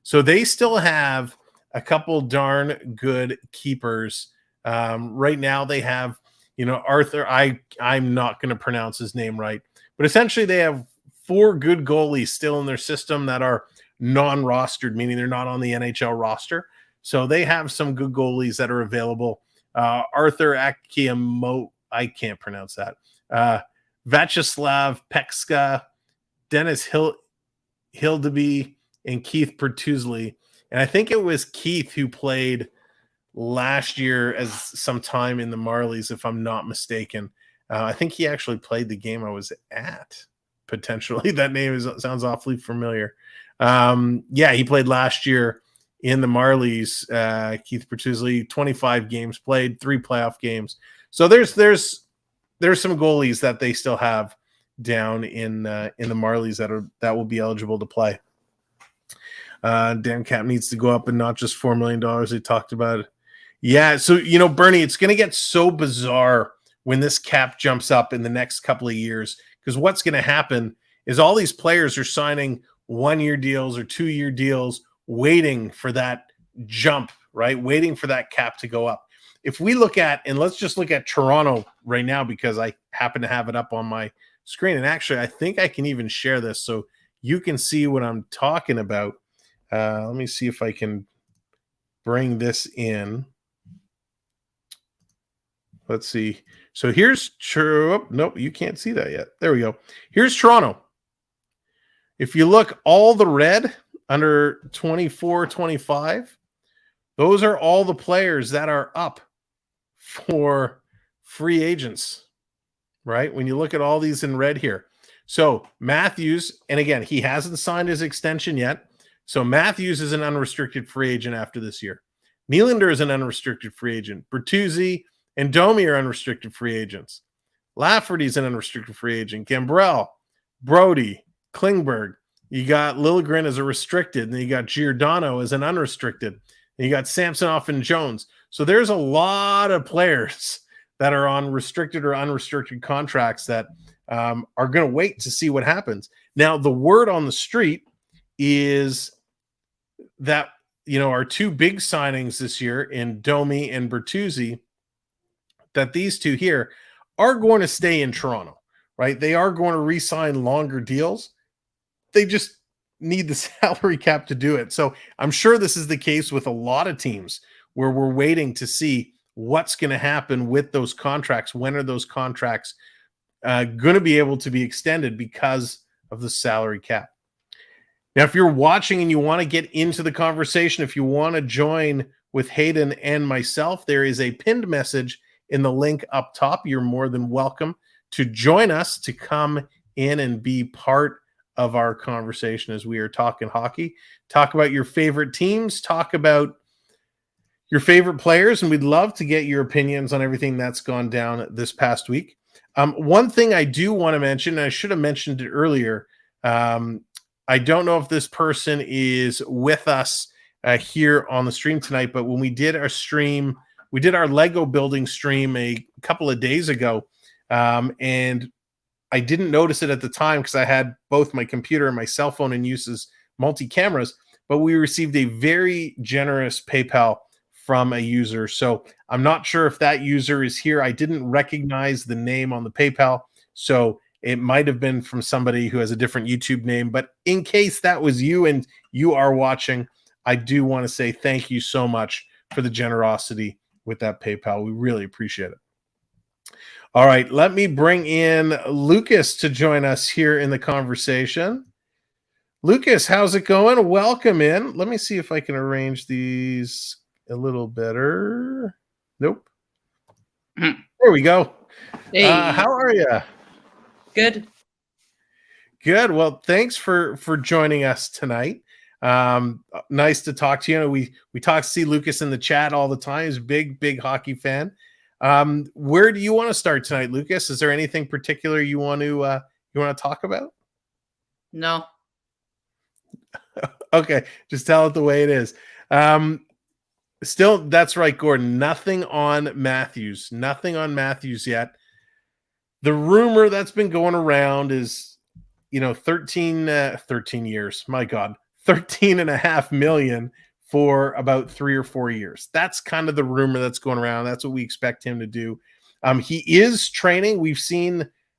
So they still have a couple darn good keepers. Right now they have, Arthur, I'm not going to pronounce his name right, but essentially they have 4 good goalies still in their system that are non-rostered, meaning they're not on the NHL roster. So they have some good goalies that are available. Arthur Akiyamo, I can't pronounce that. Vyacheslav Pekska, Dennis Hildeby, and Keith Bertuzzi. And I think it was Keith who played last year as some time in the Marlies, if I'm not mistaken. I think he actually played the game I was at. Potentially, that name sounds awfully familiar. Yeah, he played last year in the Marlies. Keith Bertuzzi, 25 games played, 3 playoff games. So there's some goalies that they still have down in the Marlies that will be eligible to play. Dan cap needs to go up and not just $4 million. They talked about it. Yeah, so Bernie, it's going to get so bizarre when this cap jumps up in the next couple of years. Because what's going to happen is all these players are signing 1-year deals or 2-year deals, waiting for that jump, right? Waiting for that cap to go up. If we look at, and let's just look at Toronto right now, because I happen to have it up on my screen. And actually, I think I can even share this so you can see what I'm talking about. Let me see if I can bring this in. Let's see. So here's nope, you can't see that yet. There we go. Here's Toronto. If you look, all the red under 24, 25, those are all the players that are up for free agents, right? When you look at all these in red here. So Matthews, and again, he hasn't signed his extension yet. So Matthews is an unrestricted free agent after this year. Nylander is an unrestricted free agent. Bertuzzi and Domi are unrestricted free agents. Lafferty's an unrestricted free agent. Gambrell, Brody, Klingberg. You got Liljegren as a restricted, and then you got Giordano as an unrestricted. and you got Samsonov and Jones. So there's a lot of players that are on restricted or unrestricted contracts that are going to wait to see what happens. Now, the word on the street is that, our two big signings this year in Domi and Bertuzzi, that these two here are going to stay in Toronto, right? They are going to re-sign longer deals. They just need the salary cap to do it. So I'm sure this is the case with a lot of teams where we're waiting to see what's going to happen with those contracts. When are those contracts going to be able to be extended because of the salary cap? Now, if you're watching and you want to get into the conversation, if you want to join with Hayden and myself, there is a pinned message in the link up top. You're more than welcome to join us, to come in and be part of our conversation as we are talking hockey. Talk about your favorite teams, talk about your favorite players, and we'd love to get your opinions on everything that's gone down this past week. One thing I do want to mention, and I should have mentioned it earlier, I don't know if this person is with us here on the stream tonight, but when we did our stream, we did our Lego building stream a couple of days ago, and I didn't notice it at the time because I had both my computer and my cell phone in use as multi-cameras, but we received a very generous PayPal from a user. So I'm not sure if that user is here. I didn't recognize the name on the PayPal, so it might have been from somebody who has a different YouTube name. But in case that was you and you are watching, I do want to say thank you so much for the generosity with that PayPal. We really appreciate it. All right, let me bring in Lucas to join us here in the conversation. Lucas, how's it going? Welcome in. Let me see if I can arrange these a little better. Nope. There we go. Hey. How are you? Good. Good. Well, thanks for joining us tonight. Nice to talk to you. We talk to see Lucas in the chat all the time. He's a big hockey fan. Where do you want to start tonight, Lucas? Is there anything particular you want to talk about? No. Okay, just tell it the way it is. Still, that's right, Gordon. Nothing on Matthews. Nothing on Matthews yet. The rumor that's been going around is, 13 years. My God, 13.5 million for about 3 or 4 years. That's kind of the rumor that's going around. That's what we expect him to do. He is training.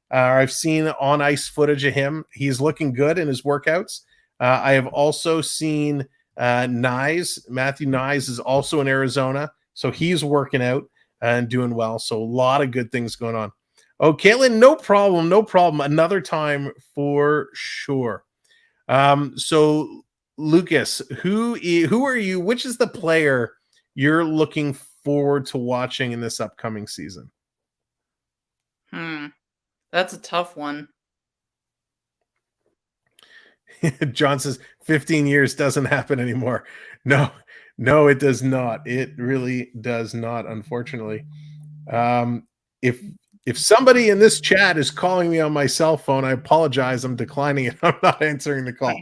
I've seen on ice footage of him. He's looking good in his workouts. I have also seen Nyes. Matthew Nyes is also in Arizona, so he's working out and doing well. So a lot of good things going on. Oh, Caitlin, no problem. Another time for sure. So Lucas, who are you? Which is the player you're looking forward to watching in this upcoming season? That's a tough one. John says 15 years doesn't happen anymore. No, it does not. It really does not, unfortunately. If somebody in this chat is calling me on my cell phone, I apologize. I'm declining it. I'm not answering the call.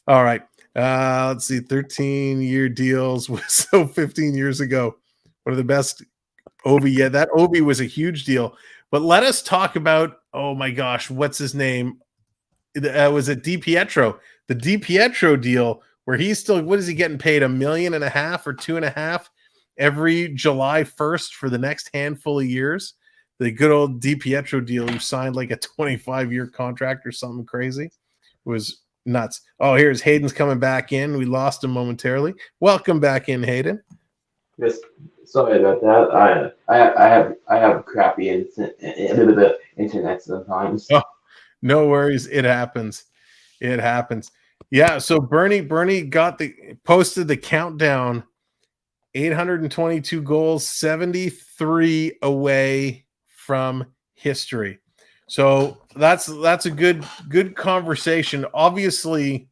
All right. Let's see. 13-year deals was so 15 years ago. One of the best. Ovi. Yeah, that Ovi was a huge deal. But let us talk about, oh my gosh, what's his name? Was it DiPietro? The DiPietro deal where he's still, what is he getting paid? $1.5 million or $2.5 million every July 1st for the next handful of years? The good old DiPietro deal, who signed like a 25-year contract or something crazy. It was nuts. Oh, here's Hayden's coming back in. We lost him momentarily. Welcome back in, Hayden. Yes, sorry about that. I have crappy internet sometimes. Oh, no worries. It happens. Yeah. So Bernie posted the countdown. 822 goals, 73 away from history. So that's a good conversation. Obviously,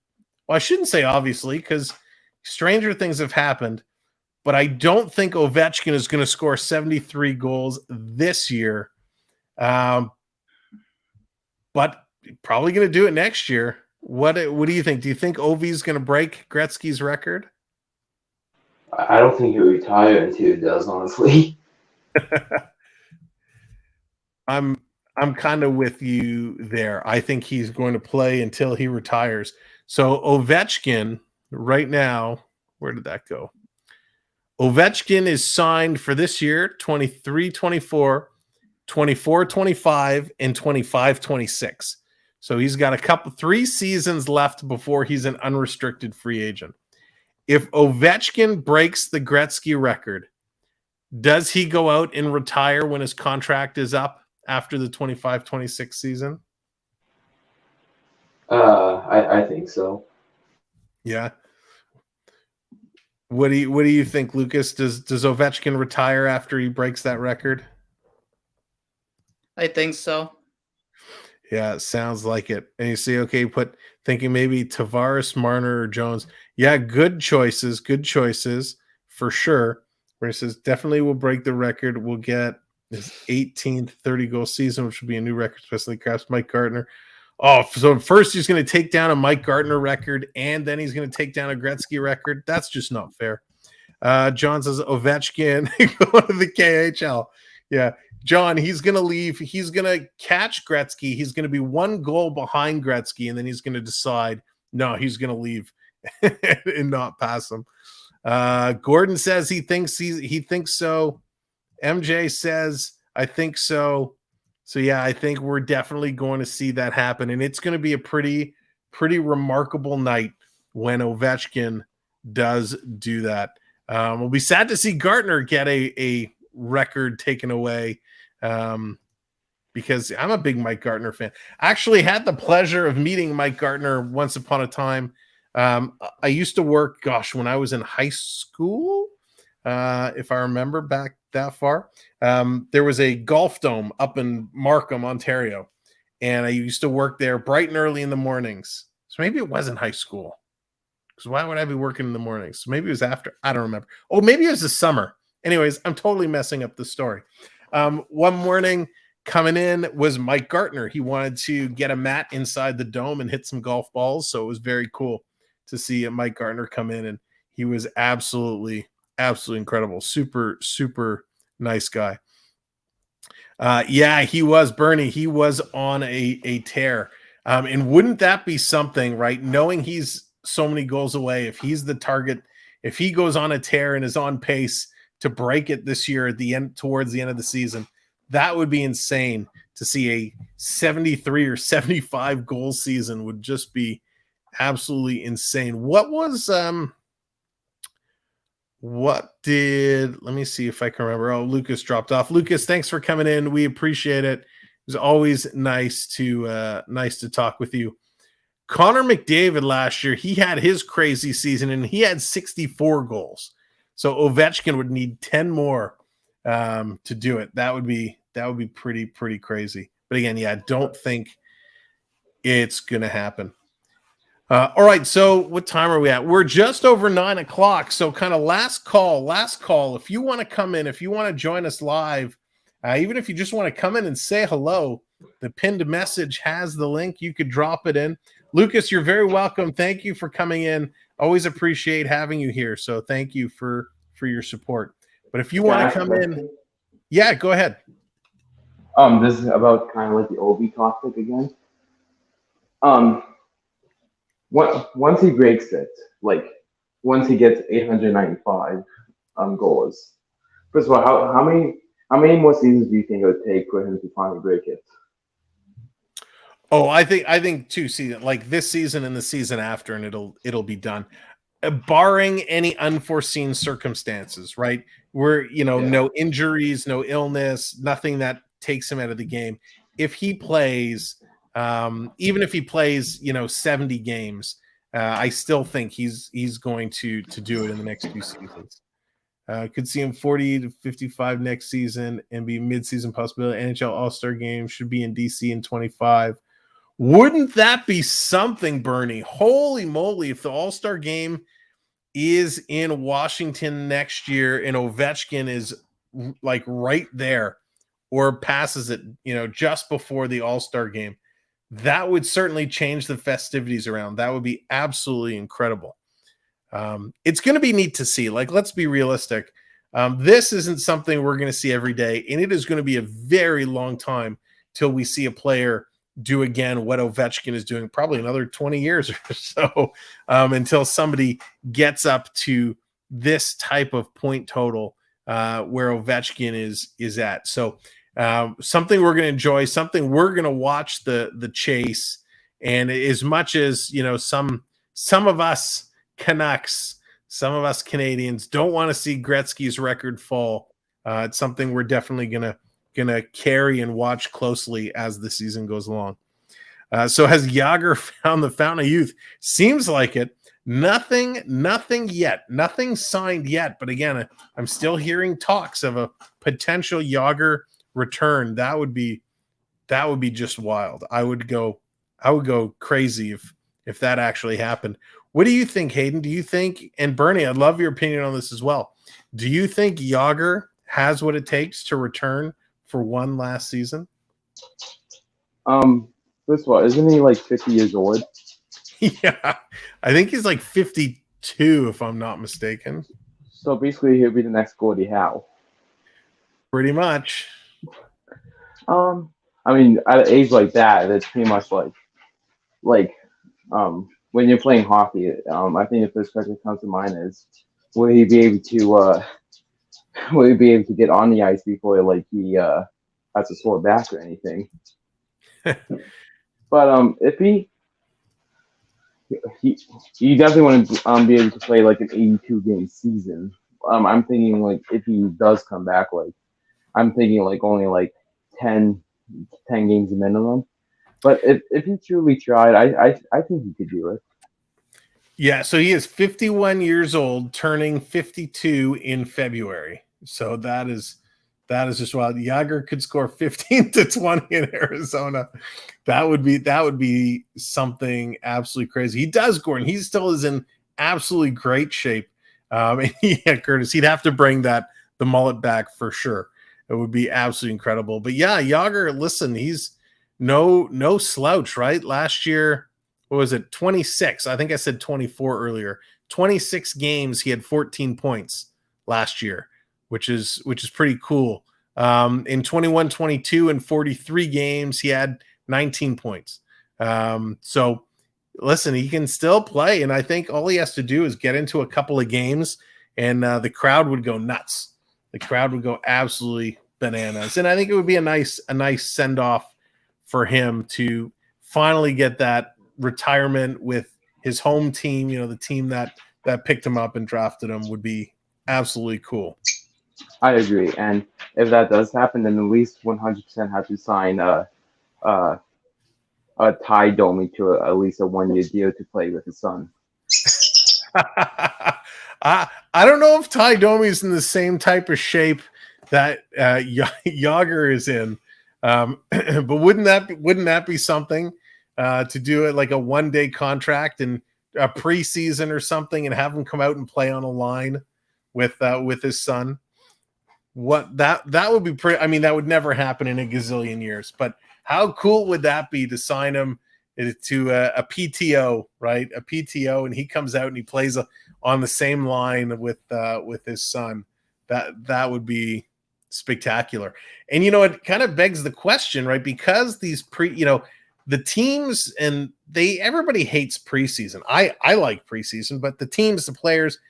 well, I shouldn't say obviously, because stranger things have happened. But I don't think Ovechkin is going to score 73 goals this year. But probably going to do it next year. What do you think? Do you think Ovi's going to break Gretzky's record? I don't think he'll retire until he does, honestly. I'm kind of with you there. I think he's going to play until he retires. So Ovechkin right now, where did that go? Ovechkin is signed for this year, 23-24, 24-25, and 25-26. So he's got 3 seasons left before he's an unrestricted free agent. If Ovechkin breaks the Gretzky record, does he go out and retire when his contract is up after the 25-26 season? I think so. Yeah. What do you think, Lucas? Does Ovechkin retire after he breaks that record? I think so. Yeah, it sounds like it. And you see, okay, thinking maybe Tavares, Marner, or Jones. Yeah, good choices for sure. Where he says definitely will break the record. We'll get his 18th 30-goal season, which will be a new record, especially perhaps Mike Gardner. Oh, so first he's going to take down a Mike Gardner record, and then he's going to take down a Gretzky record. That's just not fair. John says Ovechkin going to the KHL. Yeah, John, he's going to leave. He's going to catch Gretzky. He's going to be 1 goal behind Gretzky, and then he's going to decide, no, he's going to leave and not pass him. Gordon says he thinks so. MJ says, I think so. So yeah, I think we're definitely going to see that happen, and it's going to be a pretty remarkable night when Ovechkin does do that. We'll be sad to see Gardner get a record taken away, because I'm a big Mike Gardner fan. I actually had the pleasure of meeting Mike Gardner once upon a time. I used to work, when I was in high school, if I remember back that far, there was a golf dome up in Markham, Ontario, and I used to work there bright and early in the mornings. So maybe it wasn't high school, because why would I be working in the mornings? So maybe it was after. I don't remember. Oh, maybe it was the summer. Anyways, I'm totally messing up the story. One morning coming in was Mike Gardner. He wanted to get a mat inside the dome and hit some golf balls, so it was very cool to see Mike Gardner come in, and he was absolutely incredible. Super nice guy. Yeah, he was, Bernie. He was on a tear. And wouldn't that be something, right? Knowing he's so many goals away, if he's the target, if he goes on a tear and is on pace to break it this year towards the end of the season, that would be insane to see. A 73 or 75 goal season would just be absolutely insane. Let me see if I can remember. Oh, Lucas dropped off. Lucas, thanks for coming in. We appreciate it. It was always nice to talk with you. Connor McDavid last year, he had his crazy season and he had 64 goals. So Ovechkin would need 10 more to do it. That would be pretty crazy. But again, yeah, I don't think it's gonna happen. All right, so what time are we at? We're just over 9 o'clock. So kind of last call. If you want to come in, if you want to join us live, even if you just want to come in and say hello, the pinned message has the link. You could drop it in. Lucas, you're very welcome. Thank you for coming in. Always appreciate having you here. So thank you for your support. But if you want to come in, yeah, go ahead. This is about kind of like the OB topic again. Once he breaks it, like once he gets 895 goals, first of all, how many more seasons do you think it would take for him to finally break it? Oh, I think 2 seasons, like this season and the season after, and it'll be done, barring any unforeseen circumstances, right? Where no injuries, no illness, nothing that takes him out of the game. If he plays. Even if he plays, 70 games, I still think he's going to do it in the next 2 seasons. Could see him 40 to 55 next season and be mid-season possibility. NHL All-Star Game should be in DC in 25. Wouldn't that be something, Bernie? Holy moly, if the All-Star Game is in Washington next year and Ovechkin is like right there or passes it, just before the All-Star Game. that would certainly change the festivities around. That would be absolutely incredible. It's going to be neat to see. Like, let's be realistic. This isn't something we're going to see every day, and it is going to be a very long time till we see a player do again what Ovechkin is doing, probably another 20 years or so, until somebody gets up to this type of point total where Ovechkin is at. So something we're going to enjoy, something we're going to watch the chase. And as much as, you know, some of us Canucks, some of us Canadians don't want to see Gretzky's record fall, it's something we're definitely gonna carry and watch closely as the season goes along. So has Yager found the fountain of youth? Seems like it. Nothing yet. Nothing signed yet. But again, I'm still hearing talks of a potential Yager return. That would be just wild. I would go crazy if that actually happened. What do you think, Hayden? Do you think, and Bernie, I'd love your opinion on this as well. Do you think Yager has what it takes to return for one last season? First of all, isn't he like 50 years old? Yeah, I think he's like 52, if I'm not mistaken. So basically, he'll be the next Gordie Howe. Pretty much. I mean, at an age like that, it's pretty much like when you're playing hockey. I think the first question that comes to mind is, will he be able to get on the ice before he has a sore back or anything? But if he definitely want to be able to play like an 82 game season. I'm thinking like if he does come back, like I'm thinking like only like 10 games minimum. But if he truly tried, I think he could do it. Yeah, so he is 51 years old, turning 52 in February. So that is just wild. Yager could score 15 to 20 in Arizona. That would be something absolutely crazy. He does, Gordon. He still is in absolutely great shape. Yeah, Curtis, he'd have to bring the mullet back for sure. It would be absolutely incredible. But yeah, Yager, listen, he's no slouch, right? Last year, what was it? 26. I think I said 24 earlier. 26 games, he had 14 points last year, which is pretty cool. In 21-22 and 43 games, he had 19 points. So listen, he can still play, and I think all he has to do is get into a couple of games, and the crowd would go nuts. The crowd would go absolutely bananas, and I think it would be a nice send off for him to finally get that retirement with his home team. You know, the team that picked him up and drafted him would be absolutely cool. I agree, and if that does happen, then at least 100% have to sign a Ty Domi to at least a 1-year deal to play with his son. I don't know if Ty Domi is in the same type of shape that Yager is in, but wouldn't that be something to do it like a 1-day contract and a preseason or something, and have him come out and play on a line with his son? What that would be pretty. I mean, that would never happen in a gazillion years. But how cool would that be to sign him to a PTO, right? A PTO, and he comes out and he plays on the same line with his son. That would be spectacular. And you know, it kind of begs the question, right? Because these the teams, and everybody hates preseason. I like preseason, but the teams, the players,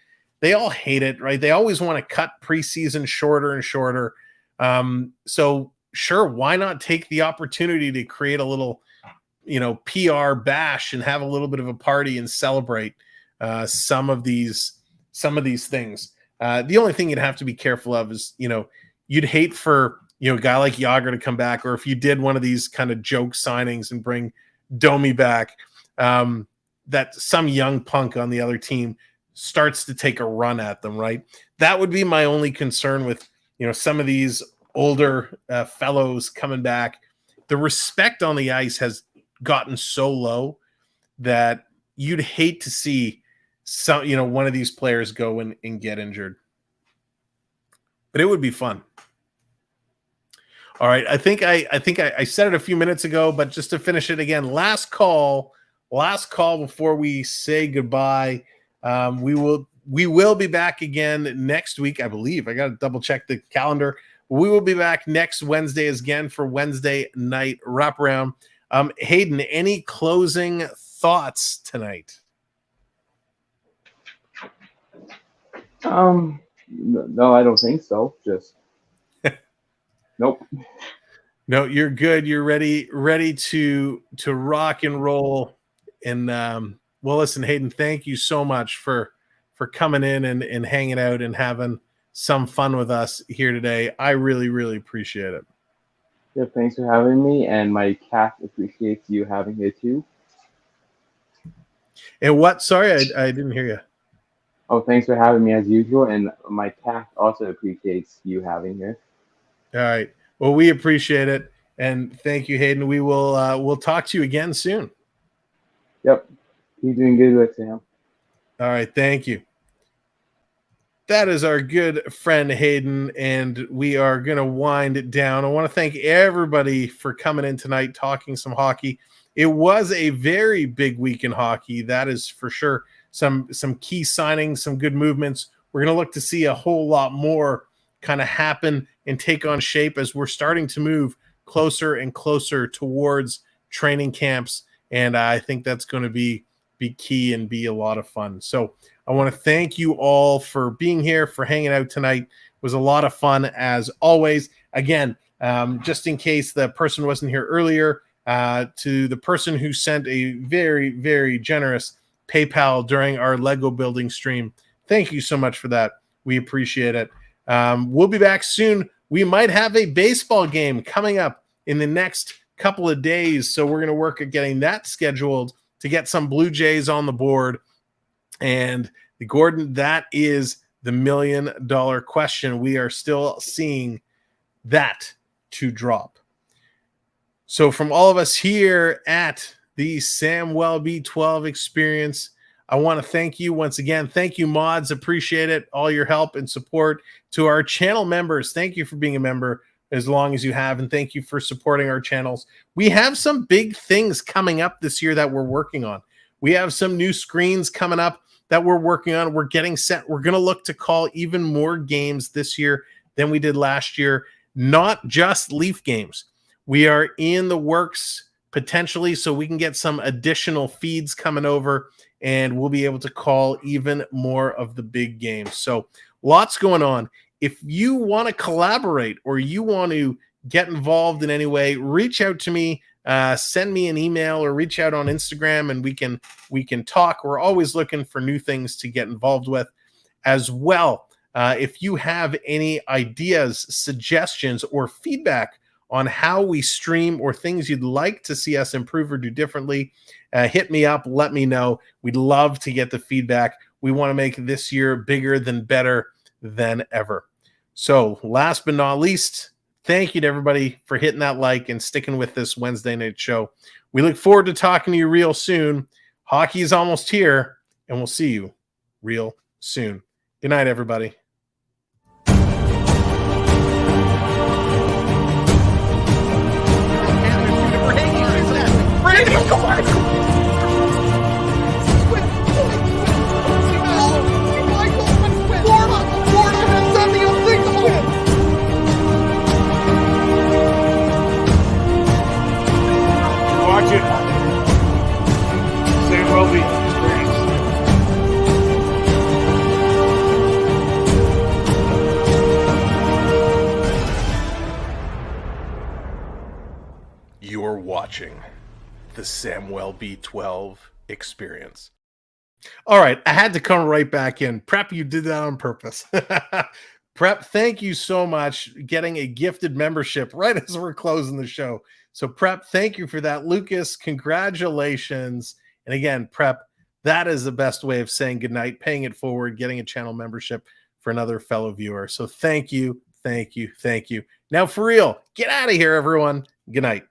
they all hate it, right? They always want to cut preseason shorter and shorter. So sure, why not take the opportunity to create a little, PR bash and have a little bit of a party and celebrate some of these things. The only thing you'd have to be careful of is, you'd hate for, a guy like Yager to come back, or if you did one of these kind of joke signings and bring Domi back, that some young punk on the other team starts to take a run at them, right? That would be my only concern with, some of these older fellows coming back. The respect on the ice has gotten so low that you'd hate to see one of these players go and get injured. But it would be fun. All right. I think I said it a few minutes ago, but just to finish it again, last call before we say goodbye. We will be back again next week, I believe. I got to double check the calendar. We will be back next Wednesday again for Wednesday night wraparound. Hayden, any closing thoughts tonight? No, I don't think so. Just nope. No, you're good. You're ready to rock and roll. And well, listen, Hayden, thank you so much for coming in and hanging out and having some fun with us here today. I really, really appreciate it. Yeah, thanks for having me, and my cat appreciates you having here too. And what? Sorry, I didn't hear you. Oh, thanks for having me as usual, and my cat also appreciates you having here. All right. Well, we appreciate it, and thank you, Hayden. We will we'll talk to you again soon. Yep, he's doing good with Sam. All right, thank you. That is our good friend Hayden, and we are going to wind it down. I want to thank everybody for coming in tonight, talking some hockey. It was a very big week in hockey, that is for sure. Some key signings, some good movements. We're going to look to see a whole lot more kind of happen and take on shape as we're starting to move closer and closer towards training camps, and I think that's going to be key and be a lot of fun. So I want to thank you all for being here, for hanging out tonight. It was a lot of fun as always. Again, just in case the person wasn't here earlier, to the person who sent a very, very generous PayPal during our Lego building stream, thank you so much for that. We appreciate it. We'll be back soon. We might have a baseball game coming up in the next couple of days, so we're going to work at getting that scheduled to get some Blue Jays on the board. And the Gordon, that is the $1 million question. We are still seeing that to drop. So from all of us here at the Sam Welby 12 Experience, I want to thank you once again. Thank you, mods. Appreciate it. All your help and support. To our channel members, thank you for being a member as long as you have, and thank you for supporting our channels. We have some big things coming up this year that we're working on. We have some new screens coming up that we're working on. We're getting set. We're going to look to call even more games this year than we did last year, not just Leaf games. We are in the works potentially so we can get some additional feeds coming over, and we'll be able to call even more of the big games. So lots going on. If you want to collaborate or you want to get involved in any way, reach out to me. Send me an email or reach out on Instagram, and we can talk. We're always looking for new things to get involved with as well. If you have any ideas, suggestions, or feedback on how we stream or things you'd like to see us improve or do differently, hit me up. Let me know. We'd love to get the feedback. We want to make this year bigger than better than ever. So last but not least, thank you to everybody for hitting that like and sticking with this Wednesday night show. We look forward to talking to you real soon. Hockey is almost here, and we'll see you real soon. Good night, everybody. Watch it. Sam Welby Experience. You're watching the Sam Welby 12 Experience. All right, I had to come right back in. Prep, you did that on purpose. Prep, thank you so much. Getting a gifted membership right as we're closing the show. So Prep, thank you for that. Lucas, congratulations. And again, Prep, that is the best way of saying goodnight, paying it forward, getting a channel membership for another fellow viewer. So thank you, thank you, thank you. Now for real, get out of here, everyone. Good night.